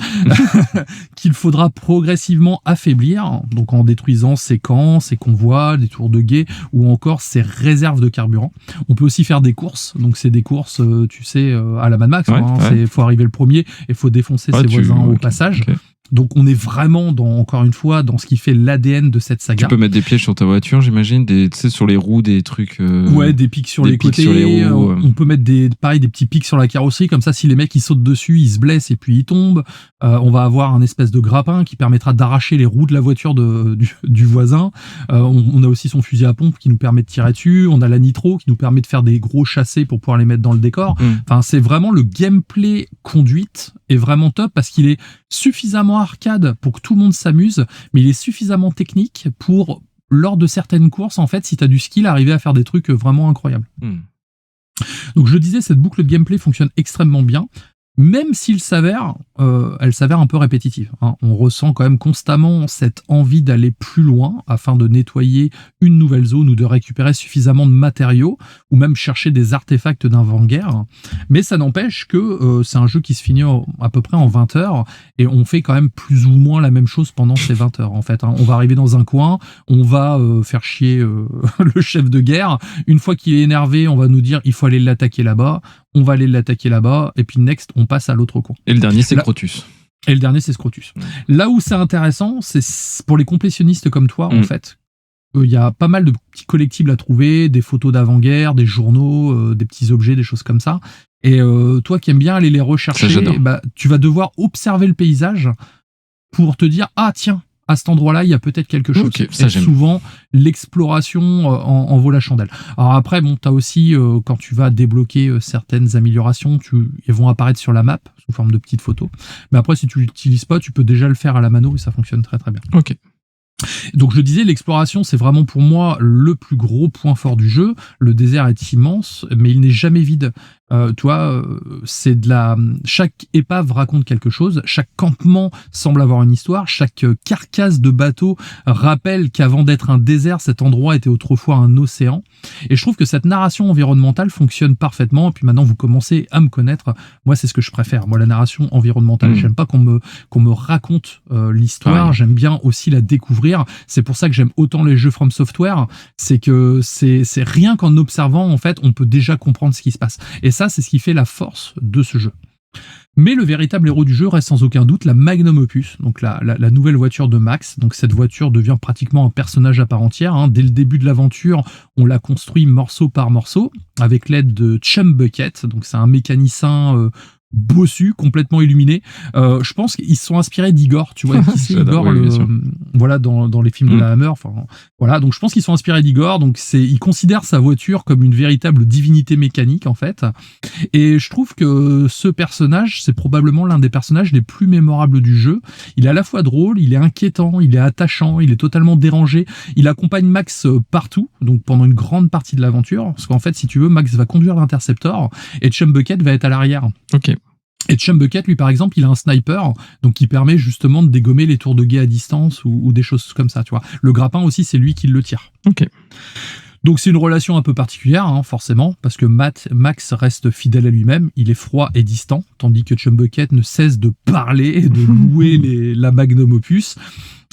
qu'il faudra progressivement affaiblir, donc en détruisant ses camps, ses convois, des tours de guet, ou encore ses réserves de carburant. On peut aussi faire des courses, donc c'est des courses, à la Mad Max, il faut arriver le premier et il faut défoncer ses voisins au passage. Okay. Donc on est vraiment, encore une fois, dans ce qui fait l'ADN de cette saga. Tu peux mettre des pièges sur ta voiture, j'imagine, sur les roues, des trucs... Ouais, des pics sur les côtés. Sur les roues, on peut mettre des petits pics sur la carrosserie, comme ça, si les mecs ils sautent dessus, ils se blessent et puis ils tombent. On va avoir un espèce de grappin qui permettra d'arracher les roues de la voiture du voisin. On a aussi son fusil à pompe qui nous permet de tirer dessus. On a la nitro qui nous permet de faire des gros chassés pour pouvoir les mettre dans le décor. Enfin, c'est vraiment le gameplay conduite est vraiment top parce qu'il est suffisamment arcade pour que tout le monde s'amuse, mais il est suffisamment technique pour, lors de certaines courses, en fait, si tu as du skill, arriver à faire des trucs vraiment incroyables. Donc je disais, cette boucle de gameplay fonctionne extrêmement bien, même s'il s'avère, elle s'avère un peu répétitive. On ressent quand même constamment cette envie d'aller plus loin afin de nettoyer une nouvelle zone ou de récupérer suffisamment de matériaux ou même chercher des artefacts d'avant-guerre. Mais ça n'empêche que c'est un jeu qui se finit à peu près en 20 heures et on fait quand même plus ou moins la même chose pendant ces 20 heures. En fait, on va arriver dans un coin, on va faire chier le chef de guerre. Une fois qu'il est énervé, on va nous dire il faut aller l'attaquer là-bas. On va aller l'attaquer là-bas, et puis next, on passe à l'autre coin. Et le dernier, c'est Scrotus. Et le dernier, c'est Scrotus. Là où c'est intéressant, c'est pour les complétionnistes comme toi, en fait, il y a pas mal de petits collectibles à trouver, des photos d'avant-guerre, des journaux, des petits objets, des choses comme ça. Et toi qui aimes bien aller les rechercher, tu vas devoir observer le paysage pour te dire, ah tiens, à cet endroit-là, il y a peut-être quelque chose. Okay, ça, et souvent, l'exploration en vaut la chandelle. Alors après, bon, t'as aussi, quand tu vas débloquer certaines améliorations, elles vont apparaître sur la map, sous forme de petites photos. Mais après, si tu l'utilises pas, tu peux déjà le faire à la mano et ça fonctionne très très bien. Ok. Donc je disais, l'exploration, c'est vraiment pour moi le plus gros point fort du jeu. Le désert est immense, mais il n'est jamais vide. C'est chaque épave raconte quelque chose, chaque campement semble avoir une histoire, chaque carcasse de bateau rappelle qu'avant d'être un désert, cet endroit était autrefois un océan. Et je trouve que cette narration environnementale fonctionne parfaitement. Et puis maintenant, vous commencez à me connaître. Moi, c'est ce que je préfère. Moi, la narration environnementale, j'aime pas qu'on me raconte l'histoire. J'aime bien aussi la découvrir. C'est pour ça que j'aime autant les jeux From Software. C'est que c'est rien qu'en observant, en fait, on peut déjà comprendre ce qui se passe. Et ça, c'est ce qui fait la force de ce jeu. Mais le véritable héros du jeu reste sans aucun doute la Magnum Opus, donc la nouvelle voiture de Max. Donc cette voiture devient pratiquement un personnage à part entière. Dès le début de l'aventure, on la construit morceau par morceau avec l'aide de Chum Bucket. Donc c'est un mécanicien bossu, complètement illuminé. Je pense qu'ils se sont inspirés d'Igor, tu vois, qui c'est Igor, voilà, dans les films de la Hammer. Enfin, voilà, donc je pense qu'ils sont inspirés d'Igor. Donc ils considèrent sa voiture comme une véritable divinité mécanique en fait. Et je trouve que ce personnage, c'est probablement l'un des personnages les plus mémorables du jeu. Il est à la fois drôle, il est inquiétant, il est attachant, il est totalement dérangé. Il accompagne Max partout, donc pendant une grande partie de l'aventure. Parce qu'en fait, si tu veux, Max va conduire l'Interceptor et Chum Bucket va être à l'arrière. Ok. Et Chum Bucket, lui, par exemple, il a un sniper, donc qui permet justement de dégommer les tours de guet à distance ou des choses comme ça, tu vois. Le grappin aussi, c'est lui qui le tire. Ok. Donc c'est une relation un peu particulière, forcément, parce que Max reste fidèle à lui-même, il est froid et distant, tandis que Chum Bucket ne cesse de parler et de louer la Magnum Opus.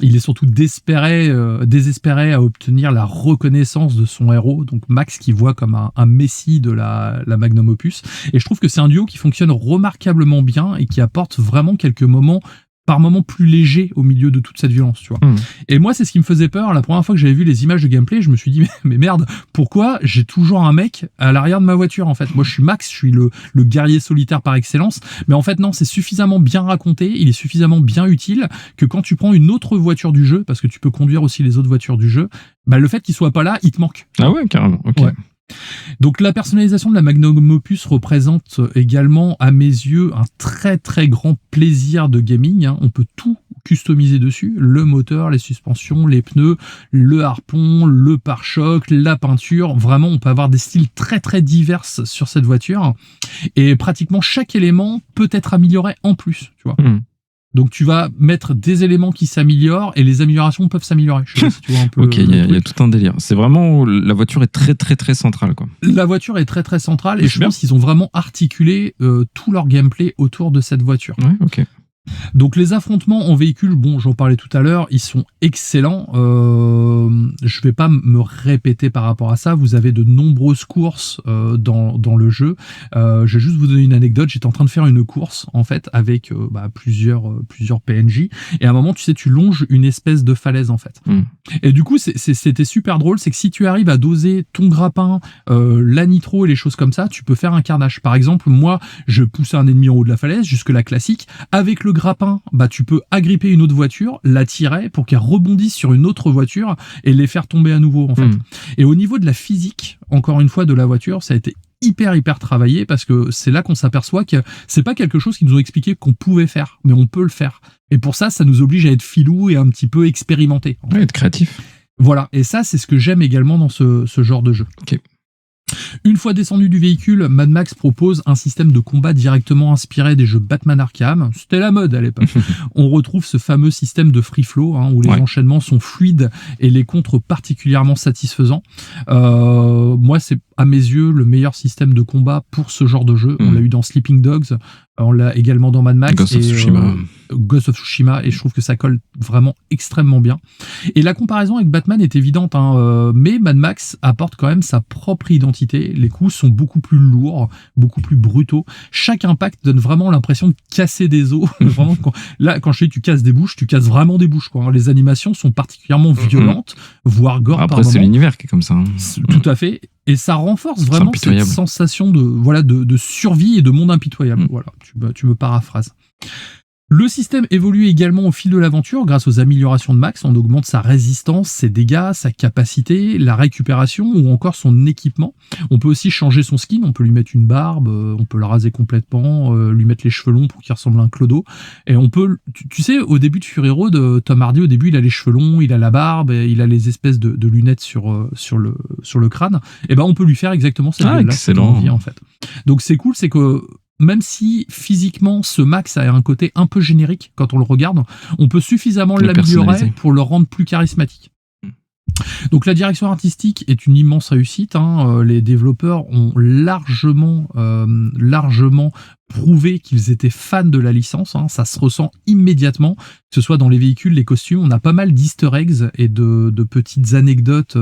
Il est surtout désespéré à obtenir la reconnaissance de son héros, donc Max qui voit comme un messie de la Magnum Opus. Et je trouve que c'est un duo qui fonctionne remarquablement bien et qui apporte vraiment quelques moments par moments plus légers au milieu de toute cette violence, tu vois. Et moi, c'est ce qui me faisait peur. La première fois que j'avais vu les images de gameplay, je me suis dit, mais merde, pourquoi j'ai toujours un mec à l'arrière de ma voiture, en fait? Moi, je suis Max, je suis le guerrier solitaire par excellence. Mais en fait, non, c'est suffisamment bien raconté, il est suffisamment bien utile que quand tu prends une autre voiture du jeu, parce que tu peux conduire aussi les autres voitures du jeu, le fait qu'il soit pas là, il te manque. Ah ouais, carrément, ok. Ouais. Donc la personnalisation de la Magnum Opus représente également à mes yeux un très très grand plaisir de gaming. On peut tout customiser dessus, le moteur, les suspensions, les pneus, le harpon, le pare-choc, la peinture. Vraiment, on peut avoir des styles très très divers sur cette voiture et pratiquement chaque élément peut être amélioré en plus, tu vois. Donc tu vas mettre des éléments qui s'améliorent et les améliorations peuvent s'améliorer. Je sais pas si tu vois un peu. Ok, il y a tout un délire. C'est vraiment, la voiture est très très très centrale, quoi. La voiture est très très centrale et je pense qu'ils ont vraiment articulé tout leur gameplay autour de cette voiture. Ouais, ok. Donc les affrontements en véhicule, bon, j'en parlais tout à l'heure, ils sont excellents. Je vais pas me répéter par rapport à ça. Vous avez de nombreuses courses dans le jeu. Je vais juste vous donner une anecdote. J'étais en train de faire une course en fait avec plusieurs PNJ et à un moment, tu sais, tu longes une espèce de falaise en fait. Et du coup, c'était super drôle. C'est que si tu arrives à doser ton grappin, la nitro et les choses comme ça, tu peux faire un carnage. Par exemple, moi, je poussais un ennemi en haut de la falaise, jusque la classique, avec le grappin, tu peux agripper une autre voiture, la tirer pour qu'elle rebondisse sur une autre voiture et les faire tomber à nouveau en fait. Et au niveau de la physique, encore une fois, de la voiture, ça a été hyper travaillé parce que c'est là qu'on s'aperçoit que c'est pas quelque chose qu'ils nous ont expliqué qu'on pouvait faire, mais on peut le faire. Et pour ça, ça nous oblige à être filou et un petit peu expérimenté. Ouais, être créatif. Voilà, et ça, c'est ce que j'aime également dans ce genre de jeu. Ok. Une fois descendu du véhicule, Mad Max propose un système de combat directement inspiré des jeux Batman Arkham. C'était la mode à l'époque. On retrouve ce fameux système de free flow où les enchaînements sont fluides et les contres particulièrement satisfaisants. Moi, c'est à mes yeux, le meilleur système de combat pour ce genre de jeu. On l'a eu dans Sleeping Dogs, on l'a également dans Mad Max Ghost of Tsushima, et je trouve que ça colle vraiment extrêmement bien. Et la comparaison avec Batman est évidente, mais Mad Max apporte quand même sa propre identité. Les coups sont beaucoup plus lourds, beaucoup plus brutaux. Chaque impact donne vraiment l'impression de casser des os. Vraiment, quand je dis tu casses des bouches, tu casses vraiment des bouches, quoi. Les animations sont particulièrement violentes, voire gore. Après, c'est l'univers qui est comme ça. Tout à fait. Et ça renforce vraiment cette sensation de survie et de monde impitoyable. Voilà, tu me paraphrases. Le système évolue également au fil de l'aventure grâce aux améliorations de Max. On augmente sa résistance, ses dégâts, sa capacité, la récupération ou encore son équipement. On peut aussi changer son skin, on peut lui mettre une barbe, on peut le raser complètement, lui mettre les cheveux longs pour qu'il ressemble à un clodo. Et on peut, tu sais, au début de Fury Road, Tom Hardy, au début, il a les cheveux longs, il a la barbe, il a les espèces de lunettes sur le crâne. Et ben, on peut lui faire exactement cette gueule-là. Excellent. En fait. Donc c'est cool, c'est que même si physiquement ce Max a un côté un peu générique quand on le regarde, on peut suffisamment l'améliorer pour le rendre plus charismatique. Donc la direction artistique est une immense réussite. Les développeurs ont largement prouvé qu'ils étaient fans de la licence. Ça se ressent immédiatement, que ce soit dans les véhicules, les costumes. On a pas mal d'easter eggs et de petites anecdotes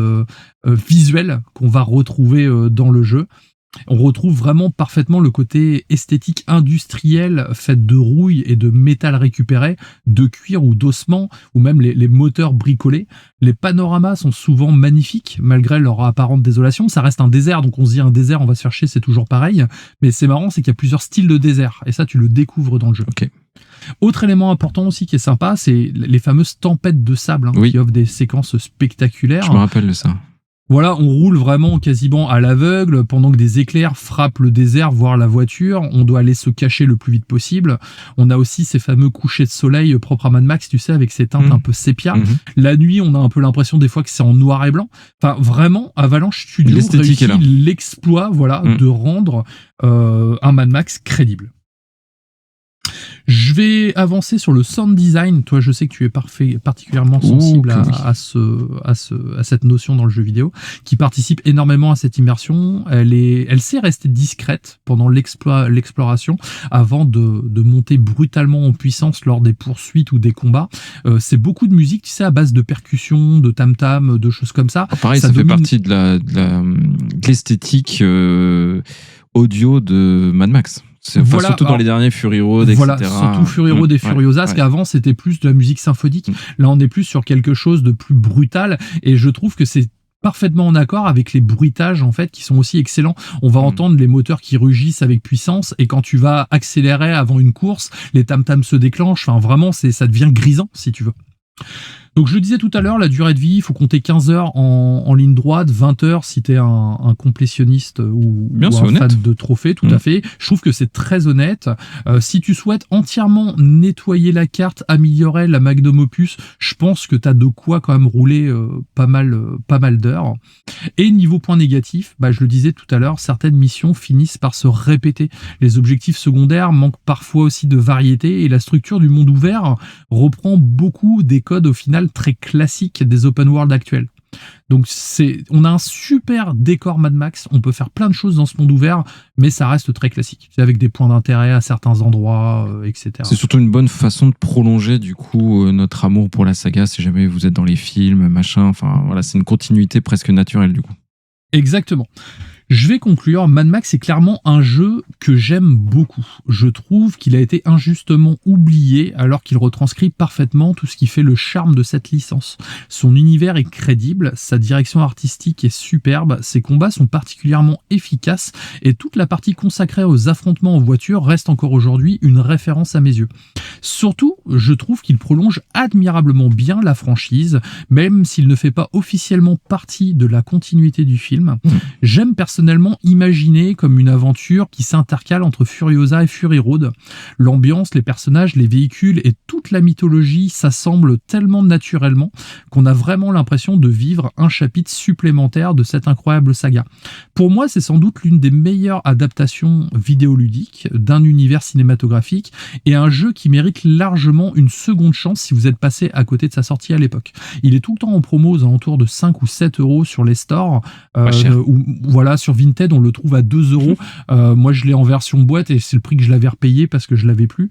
visuelles qu'on va retrouver dans le jeu. On retrouve vraiment parfaitement le côté esthétique industriel fait de rouille et de métal récupéré, de cuir ou d'ossement, ou même les moteurs bricolés. Les panoramas sont souvent magnifiques, malgré leur apparente désolation. Ça reste un désert, donc on se dit un désert, on va se faire chier, c'est toujours pareil. Mais c'est marrant, c'est qu'il y a plusieurs styles de désert, et ça, tu le découvres dans le jeu. Okay. Autre élément important aussi qui est sympa, c'est les fameuses tempêtes de sable, qui offrent des séquences spectaculaires. Je me rappelle de ça. Voilà, on roule vraiment quasiment à l'aveugle pendant que des éclairs frappent le désert, voire la voiture. On doit aller se cacher le plus vite possible. On a aussi ces fameux couchers de soleil propres à Mad Max, tu sais, avec ces teintes un peu sépia. La nuit, on a un peu l'impression des fois que c'est en noir et blanc. Enfin, vraiment, Avalanche Studios réussit l'exploit, de rendre un Mad Max crédible. Je vais avancer sur le sound design. Toi, je sais que tu es particulièrement sensible à cette notion dans le jeu vidéo, qui participe énormément à cette immersion. Elle sait rester discrète pendant l'exploration avant de monter brutalement en puissance lors des poursuites ou des combats. C'est beaucoup de musique, tu sais, à base de percussions, de tam-tam, de choses comme ça. Pareil, ça fait partie de l'esthétique audio de Mad Max. Surtout dans les derniers Fury Road, etc. Voilà, surtout Fury Road et Furiosa, parce qu'avant c'était plus de la musique symphonique. Là, on est plus sur quelque chose de plus brutal, et je trouve que c'est parfaitement en accord avec les bruitages en fait qui sont aussi excellents. On va entendre les moteurs qui rugissent avec puissance, et quand tu vas accélérer avant une course, les tam-tams se déclenchent. Enfin, vraiment, ça devient grisant si tu veux. Donc je le disais tout à l'heure, la durée de vie, il faut compter 15 heures en ligne droite, 20 heures si t'es un complétionniste ou un fan de trophées, tout à fait. Je trouve que c'est très honnête. Si tu souhaites entièrement nettoyer la carte, améliorer la Magnum Opus, je pense que t'as de quoi quand même rouler pas mal d'heures. Et niveau point négatif, je le disais tout à l'heure, certaines missions finissent par se répéter. Les objectifs secondaires manquent parfois aussi de variété, et la structure du monde ouvert reprend beaucoup des codes au final très classiques des open world actuels. Donc on a un super décor Mad Max, on peut faire plein de choses dans ce monde ouvert, mais ça reste très classique. C'est avec des points d'intérêt à certains endroits, etc. C'est surtout une bonne façon de prolonger du coup notre amour pour la saga, si jamais vous êtes dans les films, machin. Enfin voilà, c'est une continuité presque naturelle du coup. Exactement. Je vais conclure. Mad Max est clairement un jeu que j'aime beaucoup. Je trouve qu'il a été injustement oublié alors qu'il retranscrit parfaitement tout ce qui fait le charme de cette licence. Son univers est crédible, sa direction artistique est superbe, ses combats sont particulièrement efficaces, et toute la partie consacrée aux affrontements en voiture reste encore aujourd'hui une référence à mes yeux. Surtout, je trouve qu'il prolonge admirablement bien la franchise, même s'il ne fait pas officiellement partie de la continuité du film. J'aime personnellement imaginer comme une aventure qui s'intercale entre Furiosa et Fury Road. L'ambiance, les personnages, les véhicules et toute la mythologie s'assemblent tellement naturellement qu'on a vraiment l'impression de vivre un chapitre supplémentaire de cette incroyable saga. Pour moi, c'est sans doute l'une des meilleures adaptations vidéoludiques d'un univers cinématographique, et un jeu qui mérite largement une seconde chance si vous êtes passé à côté de sa sortie à l'époque. Il est tout le temps en promo aux alentours de 5 ou 7 € sur les stores, sur Vinted, on le trouve à 2 €. Moi, je l'ai en version boîte et c'est le prix que je l'avais repayé parce que je l'avais plus.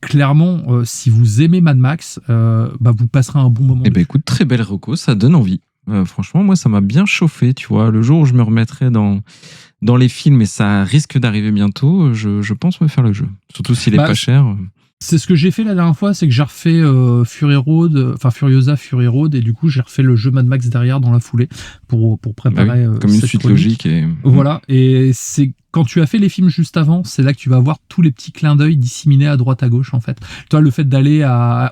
Clairement, si vous aimez Mad Max, vous passerez un bon moment. Eh ben écoute, très belle reco, ça donne envie. Franchement, moi, ça m'a bien chauffé, tu vois. Le jour où je me remettrai dans les films, et ça risque d'arriver bientôt, je pense me faire le jeu. Surtout s'il est pas cher. C'est ce que j'ai fait la dernière fois, c'est que j'ai refait Furiosa Fury Road, et du coup j'ai refait le jeu Mad Max derrière dans la foulée pour préparer comme une suite logique. Voilà, et c'est quand tu as fait les films juste avant, c'est là que tu vas voir tous les petits clins d'œil disséminés à droite à gauche en fait. Toi, le fait d'aller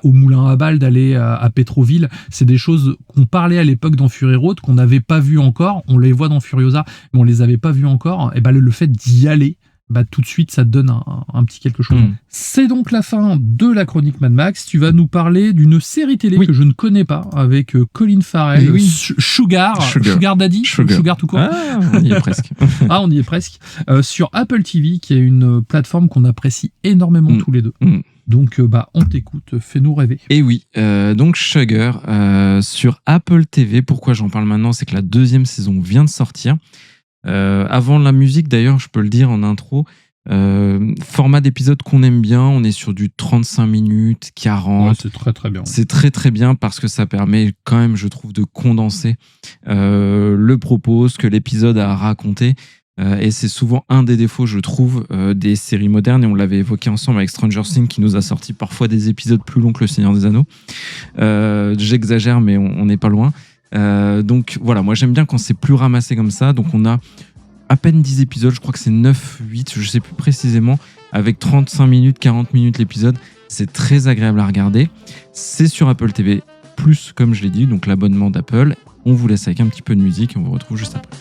au Moulin à Balles, d'aller à Pétroville, c'est des choses qu'on parlait à l'époque dans Fury Road, qu'on n'avait pas vu encore. On les voit dans Furiosa, mais on les avait pas vus encore. Et le fait d'y aller, tout de suite, ça te donne un petit quelque chose. C'est donc la fin de la chronique Mad Max. Tu vas nous parler d'une série télé que je ne connais pas, avec Colin Farrell, Sugar Daddy, Sugar tout court. Ah, on y est presque. On y est presque. Sur Apple TV, qui est une plateforme qu'on apprécie énormément tous les deux. Donc, on t'écoute, fais-nous rêver. Et oui, donc Sugar sur Apple TV. Pourquoi j'en parle maintenant? C'est que la 2e saison vient de sortir. Avant la musique, d'ailleurs, je peux le dire en intro, format d'épisode qu'on aime bien, on est sur du 35 minutes, 40. Ouais, c'est très très bien. C'est très très bien parce que ça permet quand même, je trouve, de condenser le propos, ce que l'épisode a raconté. Et c'est souvent un des défauts, je trouve, des séries modernes, et on l'avait évoqué ensemble avec Stranger Things, qui nous a sorti parfois des épisodes plus longs que Le Seigneur des Anneaux. J'exagère, mais on n'est pas loin. Donc voilà, moi j'aime bien quand c'est plus ramassé comme ça. Donc on a à peine 10 épisodes, je crois que c'est 9, 8, je sais plus précisément, avec 35 minutes, 40 minutes l'épisode. C'est très agréable à regarder. C'est sur Apple TV+, comme je l'ai dit, donc l'abonnement d'Apple. On vous laisse avec un petit peu de musique et on vous retrouve juste après.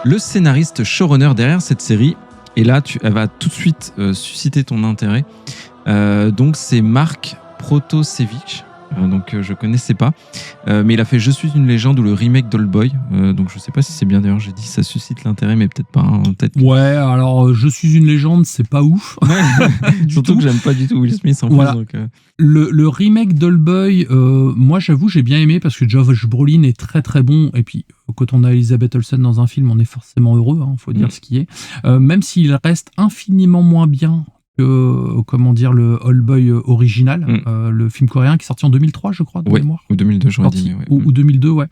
Le scénariste showrunner derrière cette série, et là, elle va tout de suite susciter ton intérêt. Donc, c'est Mark Protosevich. Donc, je connaissais pas. Mais il a fait Je suis une légende ou le remake d'Oldboy. Donc, je sais pas si c'est bien d'ailleurs. J'ai dit ça suscite l'intérêt, mais peut-être pas. Ouais, alors Je suis une légende, c'est pas ouf. Surtout que j'aime pas du tout Will Smith en plus. Donc, le remake d'Oldboy, moi j'avoue, j'ai bien aimé parce que Josh Brolin est très très bon. Et puis, quand on a Elizabeth Olsen dans un film, on est forcément heureux, faut dire ce qui est. Même s'il reste infiniment moins bien que le Oldboy original, le film coréen qui est sorti en 2003, je crois, de mémoire. Ou 2002, j'aurais dit. Ou 2002, ouais.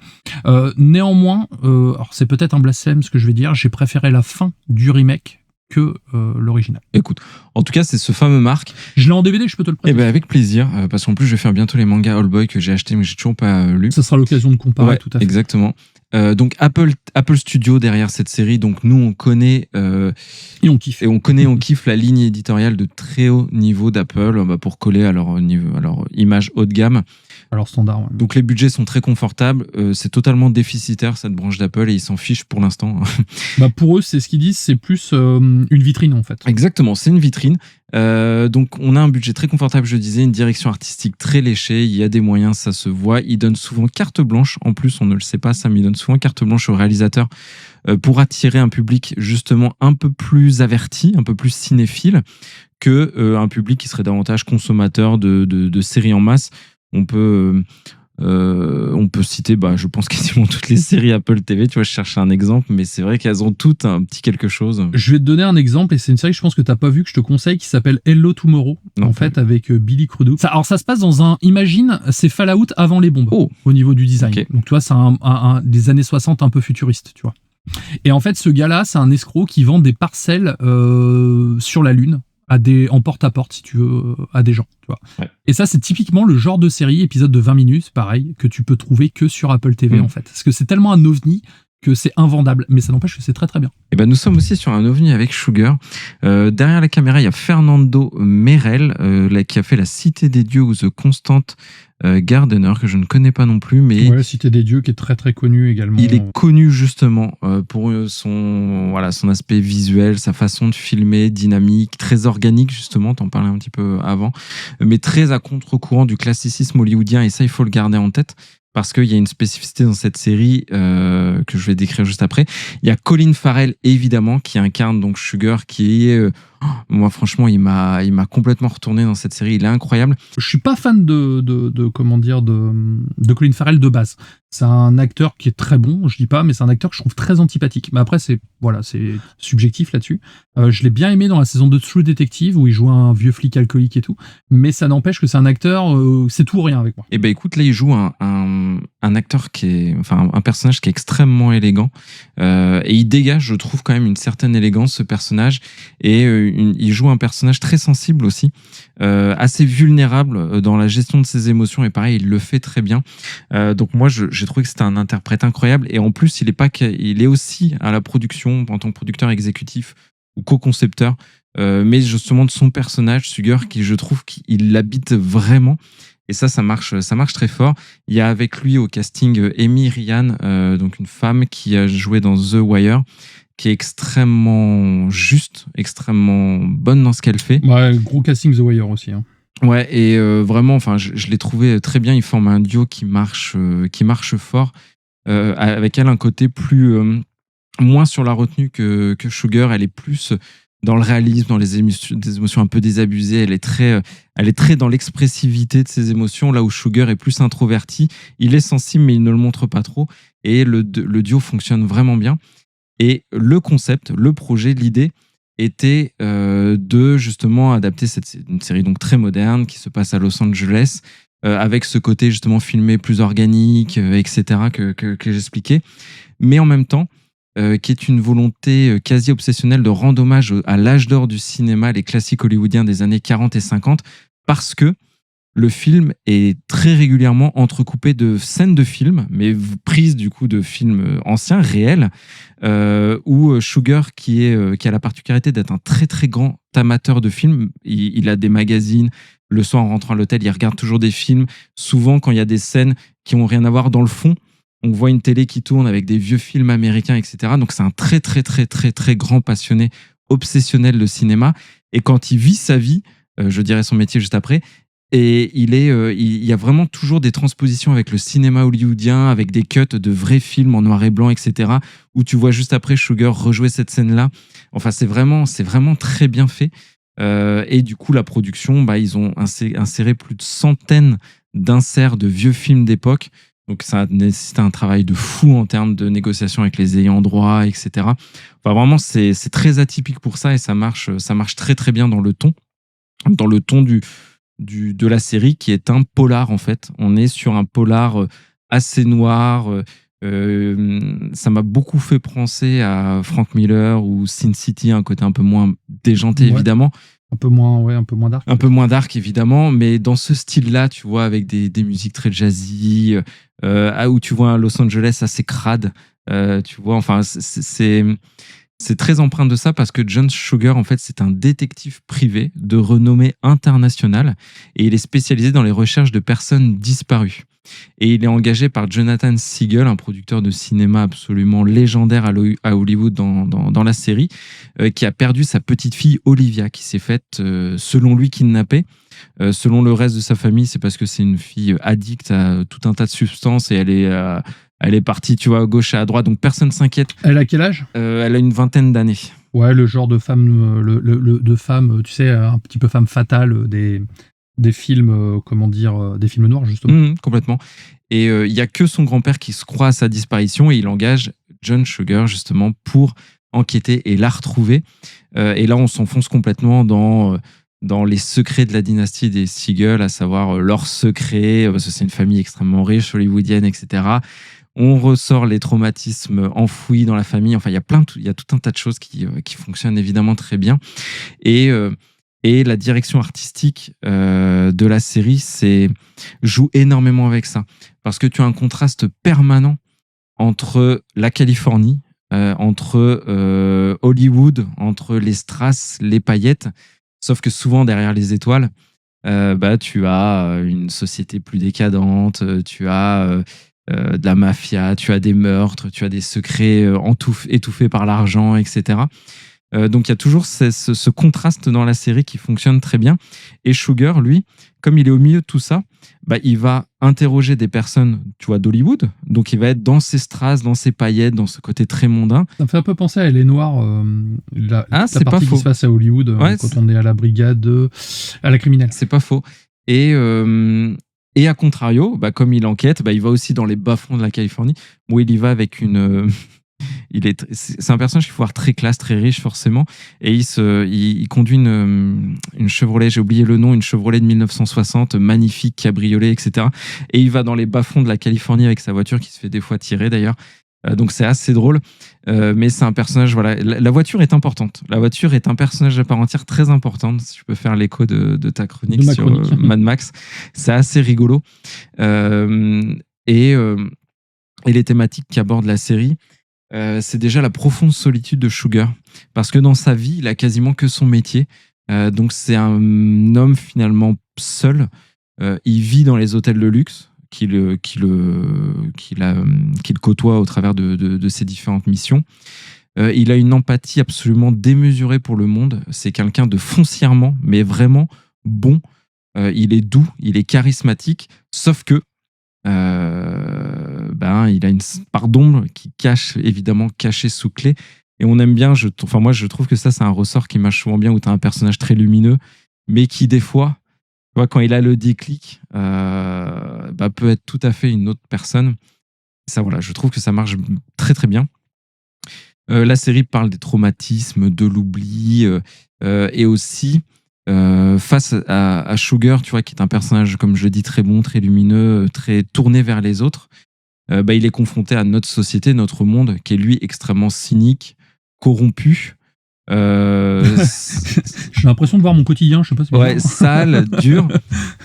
Néanmoins, alors c'est peut-être un blasphème ce que je vais dire, j'ai préféré la fin du remake que l'original. Écoute, en tout cas, c'est ce fameux Mark. Je l'ai en DVD, je peux te le prêter. Avec plaisir, parce qu'en plus, je vais faire bientôt les mangas Oldboy que j'ai achetés, mais j'ai toujours pas lu. Ça sera l'occasion de comparer, tout à fait. Exactement. Donc Apple Studio derrière cette série, donc nous on connaît et on kiffe. On kiffe la ligne éditoriale de très haut niveau d'Apple, pour coller à leur image haut de gamme. Alors standard. Ouais. Donc les budgets sont très confortables, c'est totalement déficitaire cette branche d'Apple et ils s'en fichent pour l'instant. Pour eux, c'est ce qu'ils disent, c'est plus une vitrine en fait. Exactement, c'est une vitrine. Donc on a un budget très confortable, je disais, une direction artistique très léchée, il y a des moyens, ça se voit. Ils donnent souvent carte blanche, en plus on ne le sait pas ça, mais ils donnent souvent carte blanche aux réalisateurs pour attirer un public justement un peu plus averti, un peu plus cinéphile que un public qui serait davantage consommateur de séries en masse. On peut citer, je pense quasiment toutes les séries Apple TV. Tu vois, je cherchais un exemple, mais c'est vrai qu'elles ont toutes un petit quelque chose. Je vais te donner un exemple, et c'est une série que je pense que t'as pas vu, que je te conseille, qui s'appelle Hello Tomorrow, avec Billy Crudup. Alors, ça se passe imagine, c'est Fallout avant les bombes, au niveau du design. Okay. Donc, tu vois, c'est des années 60 un peu futuriste, tu vois. Et en fait, ce gars-là, c'est un escroc qui vend des parcelles sur la Lune, en porte-à-porte, si tu veux, à des gens, tu vois. Ouais. Et ça, c'est typiquement le genre de série, épisode de 20 minutes, pareil, que tu peux trouver que sur Apple TV, en fait. Parce que c'est tellement un ovni que c'est invendable, mais ça n'empêche que c'est très très bien. Et nous sommes aussi sur un ovni avec Sugar. Derrière la caméra, il y a Fernando Merel, qui a fait La Cité des Dieux ou The Constant Gardener, que je ne connais pas non plus, mais La Cité des Dieux qui est très très connu également. Il est connu justement pour son aspect visuel, sa façon de filmer, dynamique, très organique justement, t'en parlais un petit peu avant, mais très à contre-courant du classicisme hollywoodien, et ça il faut le garder en tête. parce qu'il y a une spécificité dans cette série que je vais décrire juste après. Il y a Colin Farrell, évidemment, qui incarne donc Sugar, qui est... moi, franchement, il m'a complètement retourné dans cette série. Il est incroyable. Je suis pas fan de Colin Farrell de base. C'est un acteur qui est très bon, je dis pas, mais c'est un acteur que je trouve très antipathique. Mais après, c'est subjectif là-dessus. Je l'ai bien aimé dans la saison 2 de True Detective, où il joue un vieux flic alcoolique et tout. Mais ça n'empêche que c'est un acteur, c'est tout ou rien avec moi. Et ben écoute, là, il joue un acteur un personnage qui est extrêmement élégant. Et il dégage, je trouve, quand même une certaine élégance, ce personnage. Et il joue un personnage très sensible aussi, assez vulnérable dans la gestion de ses émotions. Et pareil, il le fait très bien. Donc moi, j'ai trouvé que c'était un interprète incroyable. Et en plus, il est aussi à la production en tant que producteur exécutif ou co-concepteur, mais justement de son personnage, Sugar, qui je trouve qu'il l'habite vraiment. Et ça marche très fort. Il y a avec lui au casting Amy Ryan, donc une femme qui a joué dans The Wire, qui est extrêmement juste, extrêmement bonne dans ce qu'elle fait. Ouais, gros casting The Wire aussi. Hein. Ouais, et vraiment, je l'ai trouvé très bien. Ils forment un duo qui marche fort. Avec elle, un côté moins sur la retenue que Sugar. Elle est plus dans le réalisme, dans des émotions un peu désabusées. Elle est très dans l'expressivité de ses émotions, là où Sugar est plus introverti. Il est sensible, mais il ne le montre pas trop. Et le duo fonctionne vraiment bien. Et le concept, le projet, l'idée était de justement adapter une série donc très moderne qui se passe à Los Angeles, avec ce côté justement filmé plus organique, etc. que j'expliquais, mais en même temps qui est une volonté quasi obsessionnelle de rendre hommage à l'âge d'or du cinéma, les classiques hollywoodiens des années 40 et 50, parce que le film est très régulièrement entrecoupé de scènes de films, mais prises du coup de films anciens, réels, où Sugar, qui a la particularité d'être un très très grand amateur de films, il a des magazines, le soir en rentrant à l'hôtel, il regarde toujours des films. Souvent, quand il y a des scènes qui n'ont rien à voir dans le fond, on voit une télé qui tourne avec des vieux films américains, etc. Donc c'est un très très très très très grand passionné, obsessionnel de cinéma. Et quand il vit sa vie, je dirais son métier juste après, et il y a vraiment toujours des transpositions avec le cinéma hollywoodien, avec des cuts de vrais films en noir et blanc, etc. Où tu vois juste après Sugar rejouer cette scène-là. Enfin, c'est vraiment très bien fait. Et du coup, la production, ils ont inséré plus de centaines d'inserts de vieux films d'époque. Donc, ça a nécessité un travail de fou en termes de négociation avec les ayants droit, etc. Enfin, vraiment, c'est très atypique pour ça et ça marche très, très bien dans le ton de la série, qui est un polar en fait. On est sur un polar assez noir. Ça m'a beaucoup fait penser à Frank Miller ou Sin City, un côté un peu moins déjanté, évidemment. Un peu moins dark. Un peu moins dark, évidemment, mais dans ce style-là, tu vois, avec des musiques très jazzy, où tu vois un Los Angeles assez crade, tu vois, enfin, c'est très empreint de ça parce que John Sugar, en fait, c'est un détective privé de renommée internationale et il est spécialisé dans les recherches de personnes disparues. Et il est engagé par Jonathan Siegel, un producteur de cinéma absolument légendaire à Hollywood dans la série, qui a perdu sa petite fille Olivia, qui s'est faite, selon lui, kidnapper. Selon le reste de sa famille, c'est parce que c'est une fille addicte à tout un tas de substances et elle est partie, tu vois, à gauche et à droite, donc personne s'inquiète. Elle a quel âge ? Elle a une 20aine d'années. Ouais, le genre de femme, de femme, tu sais, un petit peu femme fatale des films, des films noirs, justement. Complètement. Et il n'y a que son grand-père qui se croit à sa disparition et il engage John Sugar, justement, pour enquêter et la retrouver. Et là, on s'enfonce complètement dans les secrets de la dynastie des Siegel, à savoir leurs secrets, parce que c'est une famille extrêmement riche, hollywoodienne, etc. On ressort les traumatismes enfouis dans la famille. Enfin, il y a tout un tas de choses qui fonctionnent évidemment très bien. Et la direction artistique de la série joue énormément avec ça. Parce que tu as un contraste permanent entre la Californie, entre Hollywood, entre les strass, les paillettes. Sauf que souvent, derrière les étoiles, tu as une société plus décadente, tu as de la mafia, tu as des meurtres, tu as des secrets étouffés par l'argent, etc. Donc il y a toujours ce contraste dans la série qui fonctionne très bien. Et Sugar, lui, comme il est au milieu de tout ça, il va interroger des personnes, tu vois, d'Hollywood. Donc il va être dans ses strass, dans ses paillettes, dans ce côté très mondain. Ça me fait un peu penser à Elle est noire, la c'est partie pas faux. qui se passe à Hollywood, quand on est à la brigade, à la criminelle. C'est pas faux. Et à contrario, comme il enquête, il va aussi dans les bas-fonds de la Californie, où il y va avec une... c'est un personnage qu'il faut voir très classe, très riche forcément, et il conduit une Chevrolet, j'ai oublié le nom, une Chevrolet de 1960, magnifique, cabriolet, etc. Et il va dans les bas-fonds de la Californie avec sa voiture qui se fait des fois tirer d'ailleurs. Donc c'est assez drôle, mais c'est un personnage, voilà, la voiture est importante. La voiture est un personnage à part entière très important, si je peux faire l'écho de ta chronique sur Mad Max. C'est assez rigolo. Et les thématiques qu'aborde la série, c'est déjà la profonde solitude de Sugar, parce que dans sa vie, il a quasiment que son métier. Donc c'est un homme finalement seul. Il vit dans les hôtels de luxe qu'il côtoie au travers de ses différentes missions. Il a une empathie absolument démesurée pour le monde. C'est quelqu'un de foncièrement, mais vraiment bon. Il est doux, il est charismatique, sauf que il a une part d'ombre qui évidemment cachée sous clé. Et on aime bien, moi je trouve que ça c'est un ressort qui marche souvent bien, où tu as un personnage très lumineux, mais qui des fois, tu vois, quand il a le déclic, peut être tout à fait une autre personne. Ça, voilà, je trouve que ça marche très très bien. La série parle des traumatismes, de l'oubli, et aussi face à Sugar, tu vois, qui est un personnage, comme je le dis, très bon, très lumineux, très tourné vers les autres. Il est confronté à notre société, notre monde, qui est lui extrêmement cynique, corrompu. J'ai l'impression de voir mon quotidien, je sais pas si ouais, sale, dur.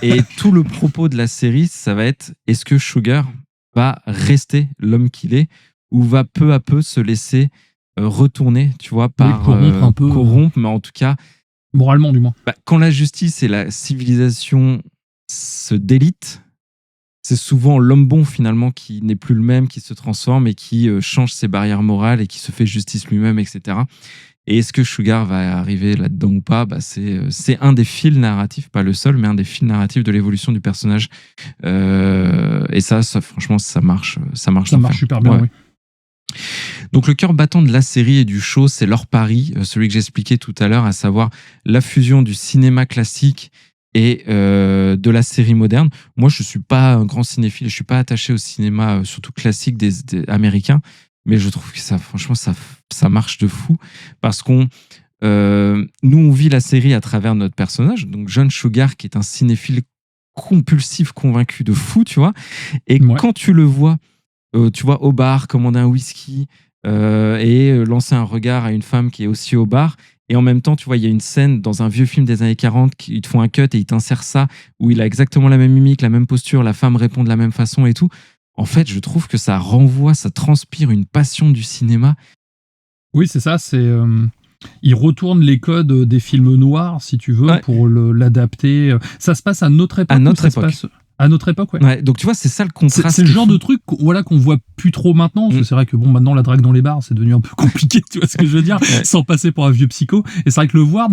Et tout le propos de la série, ça va être, est-ce que Sugar va rester l'homme qu'il est, ou va peu à peu se laisser retourner, tu vois, par corrompre un peu, mais en tout cas moralement du moins. Quand la justice et la civilisation se délitent, c'est souvent l'homme bon finalement qui n'est plus le même, qui se transforme et qui change ses barrières morales et qui se fait justice lui-même, etc. Et est-ce que Sugar va arriver là-dedans ou pas ? C'est un des fils narratifs, pas le seul, mais un des fils narratifs de l'évolution du personnage. Et ça, franchement, ça marche. Ça marche super bien, oui. Donc le cœur battant de la série et du show, c'est leur pari, celui que j'expliquais tout à l'heure, à savoir la fusion du cinéma classique et de la série moderne. Moi, je ne suis pas un grand cinéphile, je ne suis pas attaché au cinéma, surtout classique des américains, mais je trouve que ça, franchement, ça marche de fou, parce qu'on nous, on vit la série à travers notre personnage, donc John Sugar, qui est un cinéphile compulsif, convaincu de fou, tu vois, et quand tu le vois, tu vois, au bar, commander un whisky et lancer un regard à une femme qui est aussi au bar. Et en même temps, tu vois, il y a une scène dans un vieux film des années 40, ils te font un cut et ils t'insèrent ça, où il a exactement la même mimique, la même posture, la femme répond de la même façon et tout. En fait, je trouve que ça renvoie, ça transpire une passion du cinéma. Oui, c'est ça, il retourne les codes des films noirs, si tu veux, pour l'adapter. Ça se passe à notre époque. À notre époque, ouais. Donc tu vois, c'est ça le contraste. C'est le genre de truc qu'on voit plus trop maintenant. Parce que c'est vrai que maintenant la drague dans les bars, c'est devenu un peu compliqué, tu vois ce que je veux dire, sans passer pour un vieux psycho. Et c'est vrai que le voir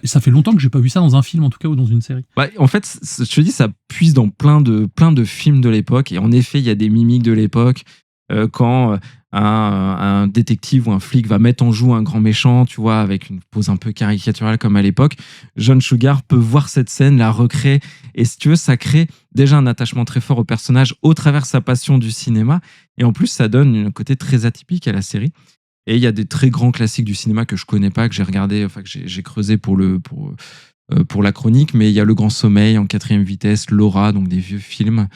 ça fait longtemps que j'ai pas vu ça dans un film, en tout cas, ou dans une série. En fait, je te dis, ça puise dans plein de films de l'époque. Et en effet, il y a des mimiques de l'époque. Quand un détective ou un flic va mettre en joue un grand méchant, tu vois, avec une pose un peu caricaturale comme à l'époque, John Sugar peut voir cette scène, la recréer, et si tu veux, ça crée déjà un attachement très fort au personnage au travers sa passion du cinéma, et en plus ça donne un côté très atypique à la série. Et il y a des très grands classiques du cinéma que je connais pas, que j'ai regardé, enfin que j'ai creusé pour la chronique, mais il y a Le Grand Sommeil en 4e vitesse, Laura, donc des vieux films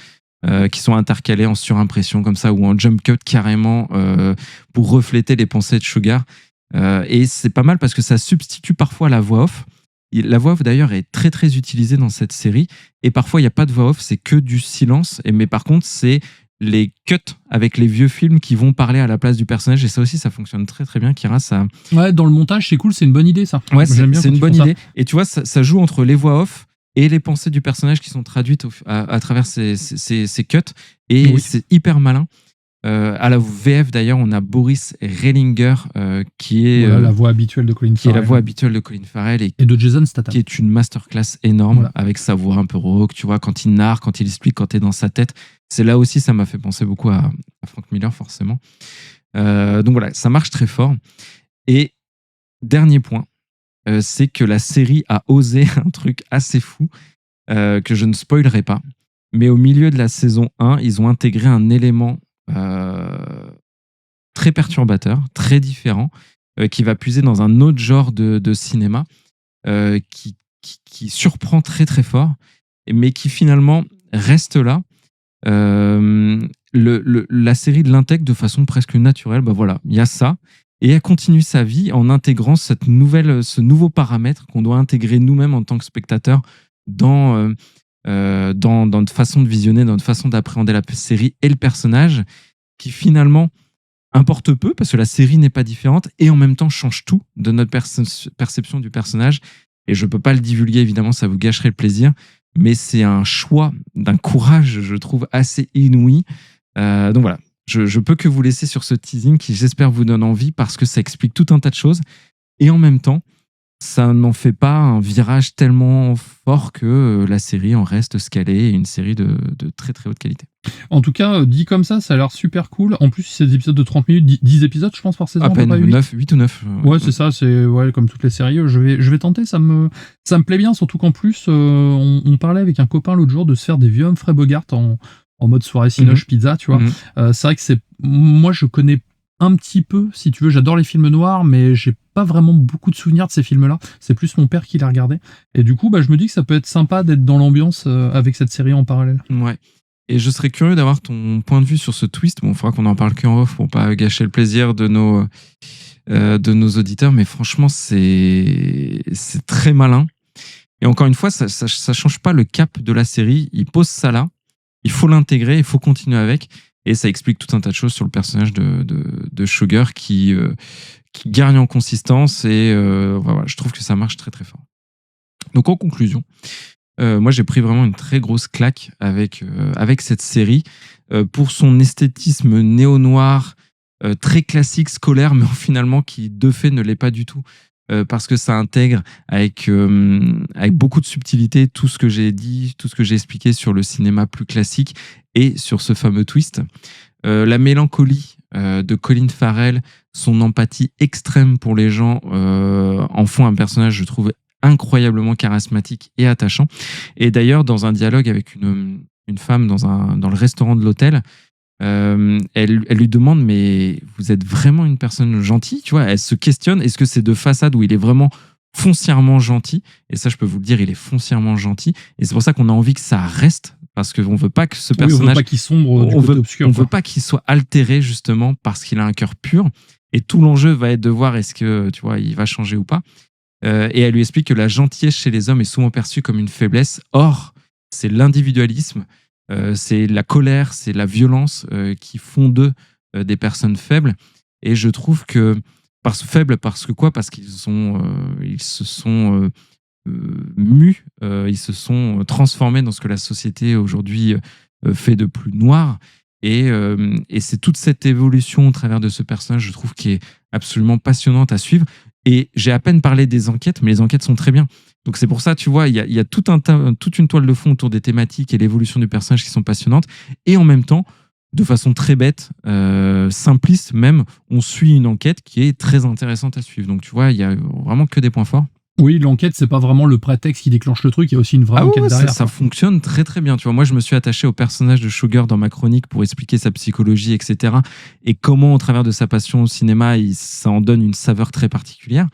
qui sont intercalés en surimpression comme ça, ou en jump cut carrément, pour refléter les pensées de Sugar. Et c'est pas mal parce que ça substitue parfois la voix off. La voix off d'ailleurs est très très utilisée dans cette série, et parfois il n'y a pas de voix off, c'est que du silence, mais par contre c'est les cuts avec les vieux films qui vont parler à la place du personnage, et ça aussi ça fonctionne très très bien, Kira. Ouais, dans le montage c'est cool, c'est une bonne idée ça. Ouais, c'est une bonne idée, et tu vois, ça joue entre les voix off et les pensées du personnage qui sont traduites à travers ces cuts, et c'est hyper malin. À la VF d'ailleurs, on a Boris Rellinger qui est la voix habituelle de Colin Farrell. Qui est la voix habituelle de Colin Farrell et de Jason Statham. Qui est une masterclass énorme avec sa voix un peu rauque, tu vois, quand il narre, quand il explique, quand t'es dans sa tête. C'est là aussi, ça m'a fait penser beaucoup à Frank Miller forcément. Donc voilà, ça marche très fort. Et dernier point, c'est que la série a osé un truc assez fou que je ne spoilerai pas. Mais au milieu de la saison 1, ils ont intégré un élément très perturbateur, très différent, qui va puiser dans un autre genre de cinéma, qui surprend très très fort, mais qui finalement reste là. La série de l'intègre de façon presque naturelle. Bah voilà, il y a ça. Et elle continue sa vie en intégrant ce nouveau paramètre qu'on doit intégrer nous-mêmes en tant que spectateurs dans notre façon de visionner, dans notre façon d'appréhender la série et le personnage, qui finalement importe peu parce que la série n'est pas différente et en même temps change tout de notre perception du personnage. Et je peux pas le divulguer, évidemment, ça vous gâcherait le plaisir, mais c'est un choix d'un courage, je trouve, assez inouï. Donc voilà, je peux que vous laisser sur ce teasing qui, j'espère, vous donne envie parce que ça explique tout un tas de choses et en même temps, ça n'en fait pas un virage tellement fort que la série en reste ce qu'elle est, une série de très très haute qualité. En tout cas, dit comme ça a l'air super cool. En plus, c'est des épisodes de 30 minutes, 10 épisodes, je pense, par saison. À peine, 8 ou 9. Ouais, c'est ça, c'est comme toutes les séries. Je vais tenter, ça me plaît bien, surtout qu'en plus, on parlait avec un copain l'autre jour de se faire des vieux Humphrey Bogart en mode soirée cinoche pizza, tu vois. C'est vrai que moi, je connais un petit peu, si tu veux, j'adore les films noirs, mais j'ai pas vraiment beaucoup de souvenirs de ces films-là. C'est plus mon père qui les regardait. Et du coup, je me dis que ça peut être sympa d'être dans l'ambiance avec cette série en parallèle. Ouais. Et je serais curieux d'avoir ton point de vue sur ce twist. Bon, il faudra qu'on en parle qu'en off pour pas gâcher le plaisir de nos auditeurs, mais franchement, c'est très malin. Et encore une fois, ça change pas le cap de la série. Il pose ça là. Il faut l'intégrer, il faut continuer avec. Et ça explique tout un tas de choses sur le personnage de Sugar qui gagne en consistance. Et voilà, je trouve que ça marche très très fort. Donc en conclusion, moi j'ai pris vraiment une très grosse claque avec cette série pour son esthétisme néo-noir, très classique, scolaire, mais finalement qui de fait ne l'est pas du tout. Parce que ça intègre avec beaucoup de subtilité tout ce que j'ai dit, tout ce que j'ai expliqué sur le cinéma plus classique et sur ce fameux twist. La mélancolie de Colin Farrell, son empathie extrême pour les gens en font un personnage, je trouve, incroyablement charismatique et attachant. Et d'ailleurs, dans un dialogue avec une femme dans le restaurant de l'hôtel, elle lui demande, mais vous êtes vraiment une personne gentille, tu vois? Elle se questionne, est-ce que c'est de façade où il est vraiment foncièrement gentil? Et ça, je peux vous le dire, il est foncièrement gentil. Et c'est pour ça qu'on a envie que ça reste, parce qu'on veut pas que ce personnage... on veut pas qu'il sombre du côté obscur. On veut pas qu'il soit altéré, justement, parce qu'il a un cœur pur. Et tout l'enjeu va être de voir est-ce que, tu vois, il va changer ou pas. Et elle lui explique que la gentillesse chez les hommes est souvent perçue comme une faiblesse. Or, c'est l'individualisme, c'est la colère, c'est la violence qui font d'eux des personnes faibles. Et je trouve que faibles parce qu'ils se sont mus, ils se sont transformés dans ce que la société aujourd'hui fait de plus noir. Et c'est toute cette évolution au travers de ce personnage, je trouve, qui est absolument passionnante à suivre. Et j'ai à peine parlé des enquêtes, mais les enquêtes sont très bien. Donc c'est pour ça, tu vois, il y a toute une toile de fond autour des thématiques et l'évolution du personnage qui sont passionnantes. Et en même temps, de façon très bête, simpliste même, on suit une enquête qui est très intéressante à suivre. Donc tu vois, il y a vraiment que des points forts. Oui, l'enquête, c'est pas vraiment le prétexte qui déclenche le truc, il y a aussi une vraie enquête derrière. Ça fonctionne très très bien. Tu vois, moi, je me suis attaché au personnage de Sugar dans ma chronique pour expliquer sa psychologie, etc. Et comment, au travers de sa passion au cinéma, ça en donne une saveur très particulière.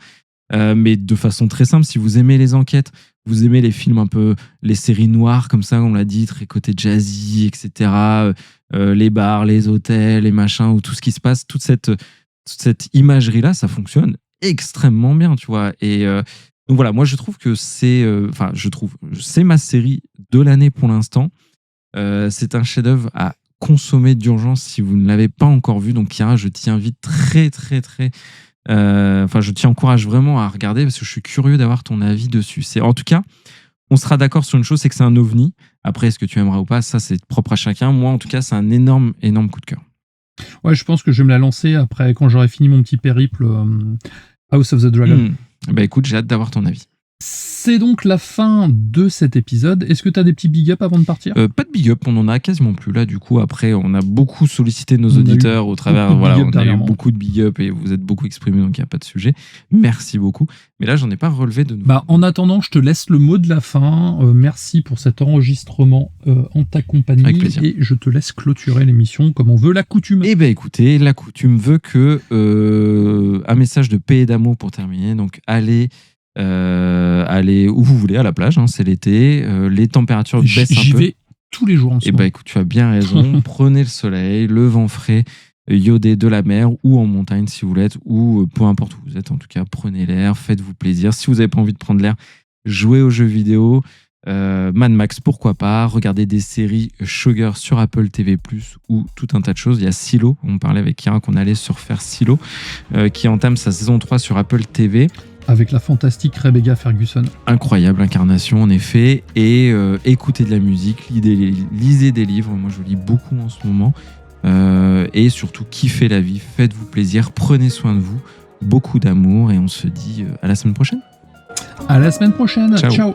Mais de façon très simple, si vous aimez les enquêtes, vous aimez les films un peu, les séries noires comme ça, on l'a dit, très côté jazzy, etc. Les bars, les hôtels, les machins, ou tout ce qui se passe, toute cette imagerie-là, ça fonctionne extrêmement bien, tu vois. Et donc voilà, moi je trouve que c'est ma série de l'année pour l'instant. C'est un chef-d'œuvre à consommer d'urgence si vous ne l'avez pas encore vu. Donc Kira, je t'y invite très très très. Je t'y encourage vraiment à regarder parce que je suis curieux d'avoir ton avis dessus. En tout cas, on sera d'accord sur une chose, c'est que c'est un ovni. Après, est-ce que tu aimeras ou pas, ça c'est propre à chacun. Moi, en tout cas, c'est un énorme coup de cœur. Ouais, je pense que je vais me la lancer après, quand j'aurai fini mon petit périple House of the Dragon. Bah écoute, j'ai hâte d'avoir ton avis. C'est donc la fin de cet épisode. Est-ce que tu as des petits big up avant de partir ? Pas de big up, on en a quasiment plus là. Du coup, après, on a beaucoup sollicité nos auditeurs au travers. Voilà, on a eu beaucoup de big up et vous êtes beaucoup exprimés, donc il n'y a pas de sujet. Merci beaucoup. Mais là, j'en ai pas relevé de nouveau. En attendant, je te laisse le mot de la fin. Merci pour cet enregistrement en ta compagnie. Avec plaisir. Et je te laisse clôturer l'émission comme on veut la coutume. Eh bien, écoutez, la coutume veut que un message de paix et d'amour pour terminer. Donc, allez où vous voulez, à la plage, c'est l'été, les températures baissent un peu. J'y vais tous les jours en ce moment. Écoute, tu as bien raison. Prenez le soleil, le vent frais, iodé de la mer ou en montagne si vous l'êtes, ou peu importe où vous êtes. En tout cas, prenez l'air, faites-vous plaisir. Si vous n'avez pas envie de prendre l'air, jouez aux jeux vidéo. Mad Max, pourquoi pas. Regardez des séries Sugar sur Apple TV+, ou tout un tas de choses. Il y a Silo, on parlait avec Kira qu'on allait surfaire Silo, qui entame sa saison 3 sur Apple TV. Avec la fantastique Rebecca Ferguson. Incroyable incarnation en effet. Et écoutez de la musique, lisez des livres. Moi je lis beaucoup en ce moment. Et surtout kiffez la vie, faites-vous plaisir, prenez soin de vous. Beaucoup d'amour et on se dit à la semaine prochaine. À la semaine prochaine. Ciao. Ciao.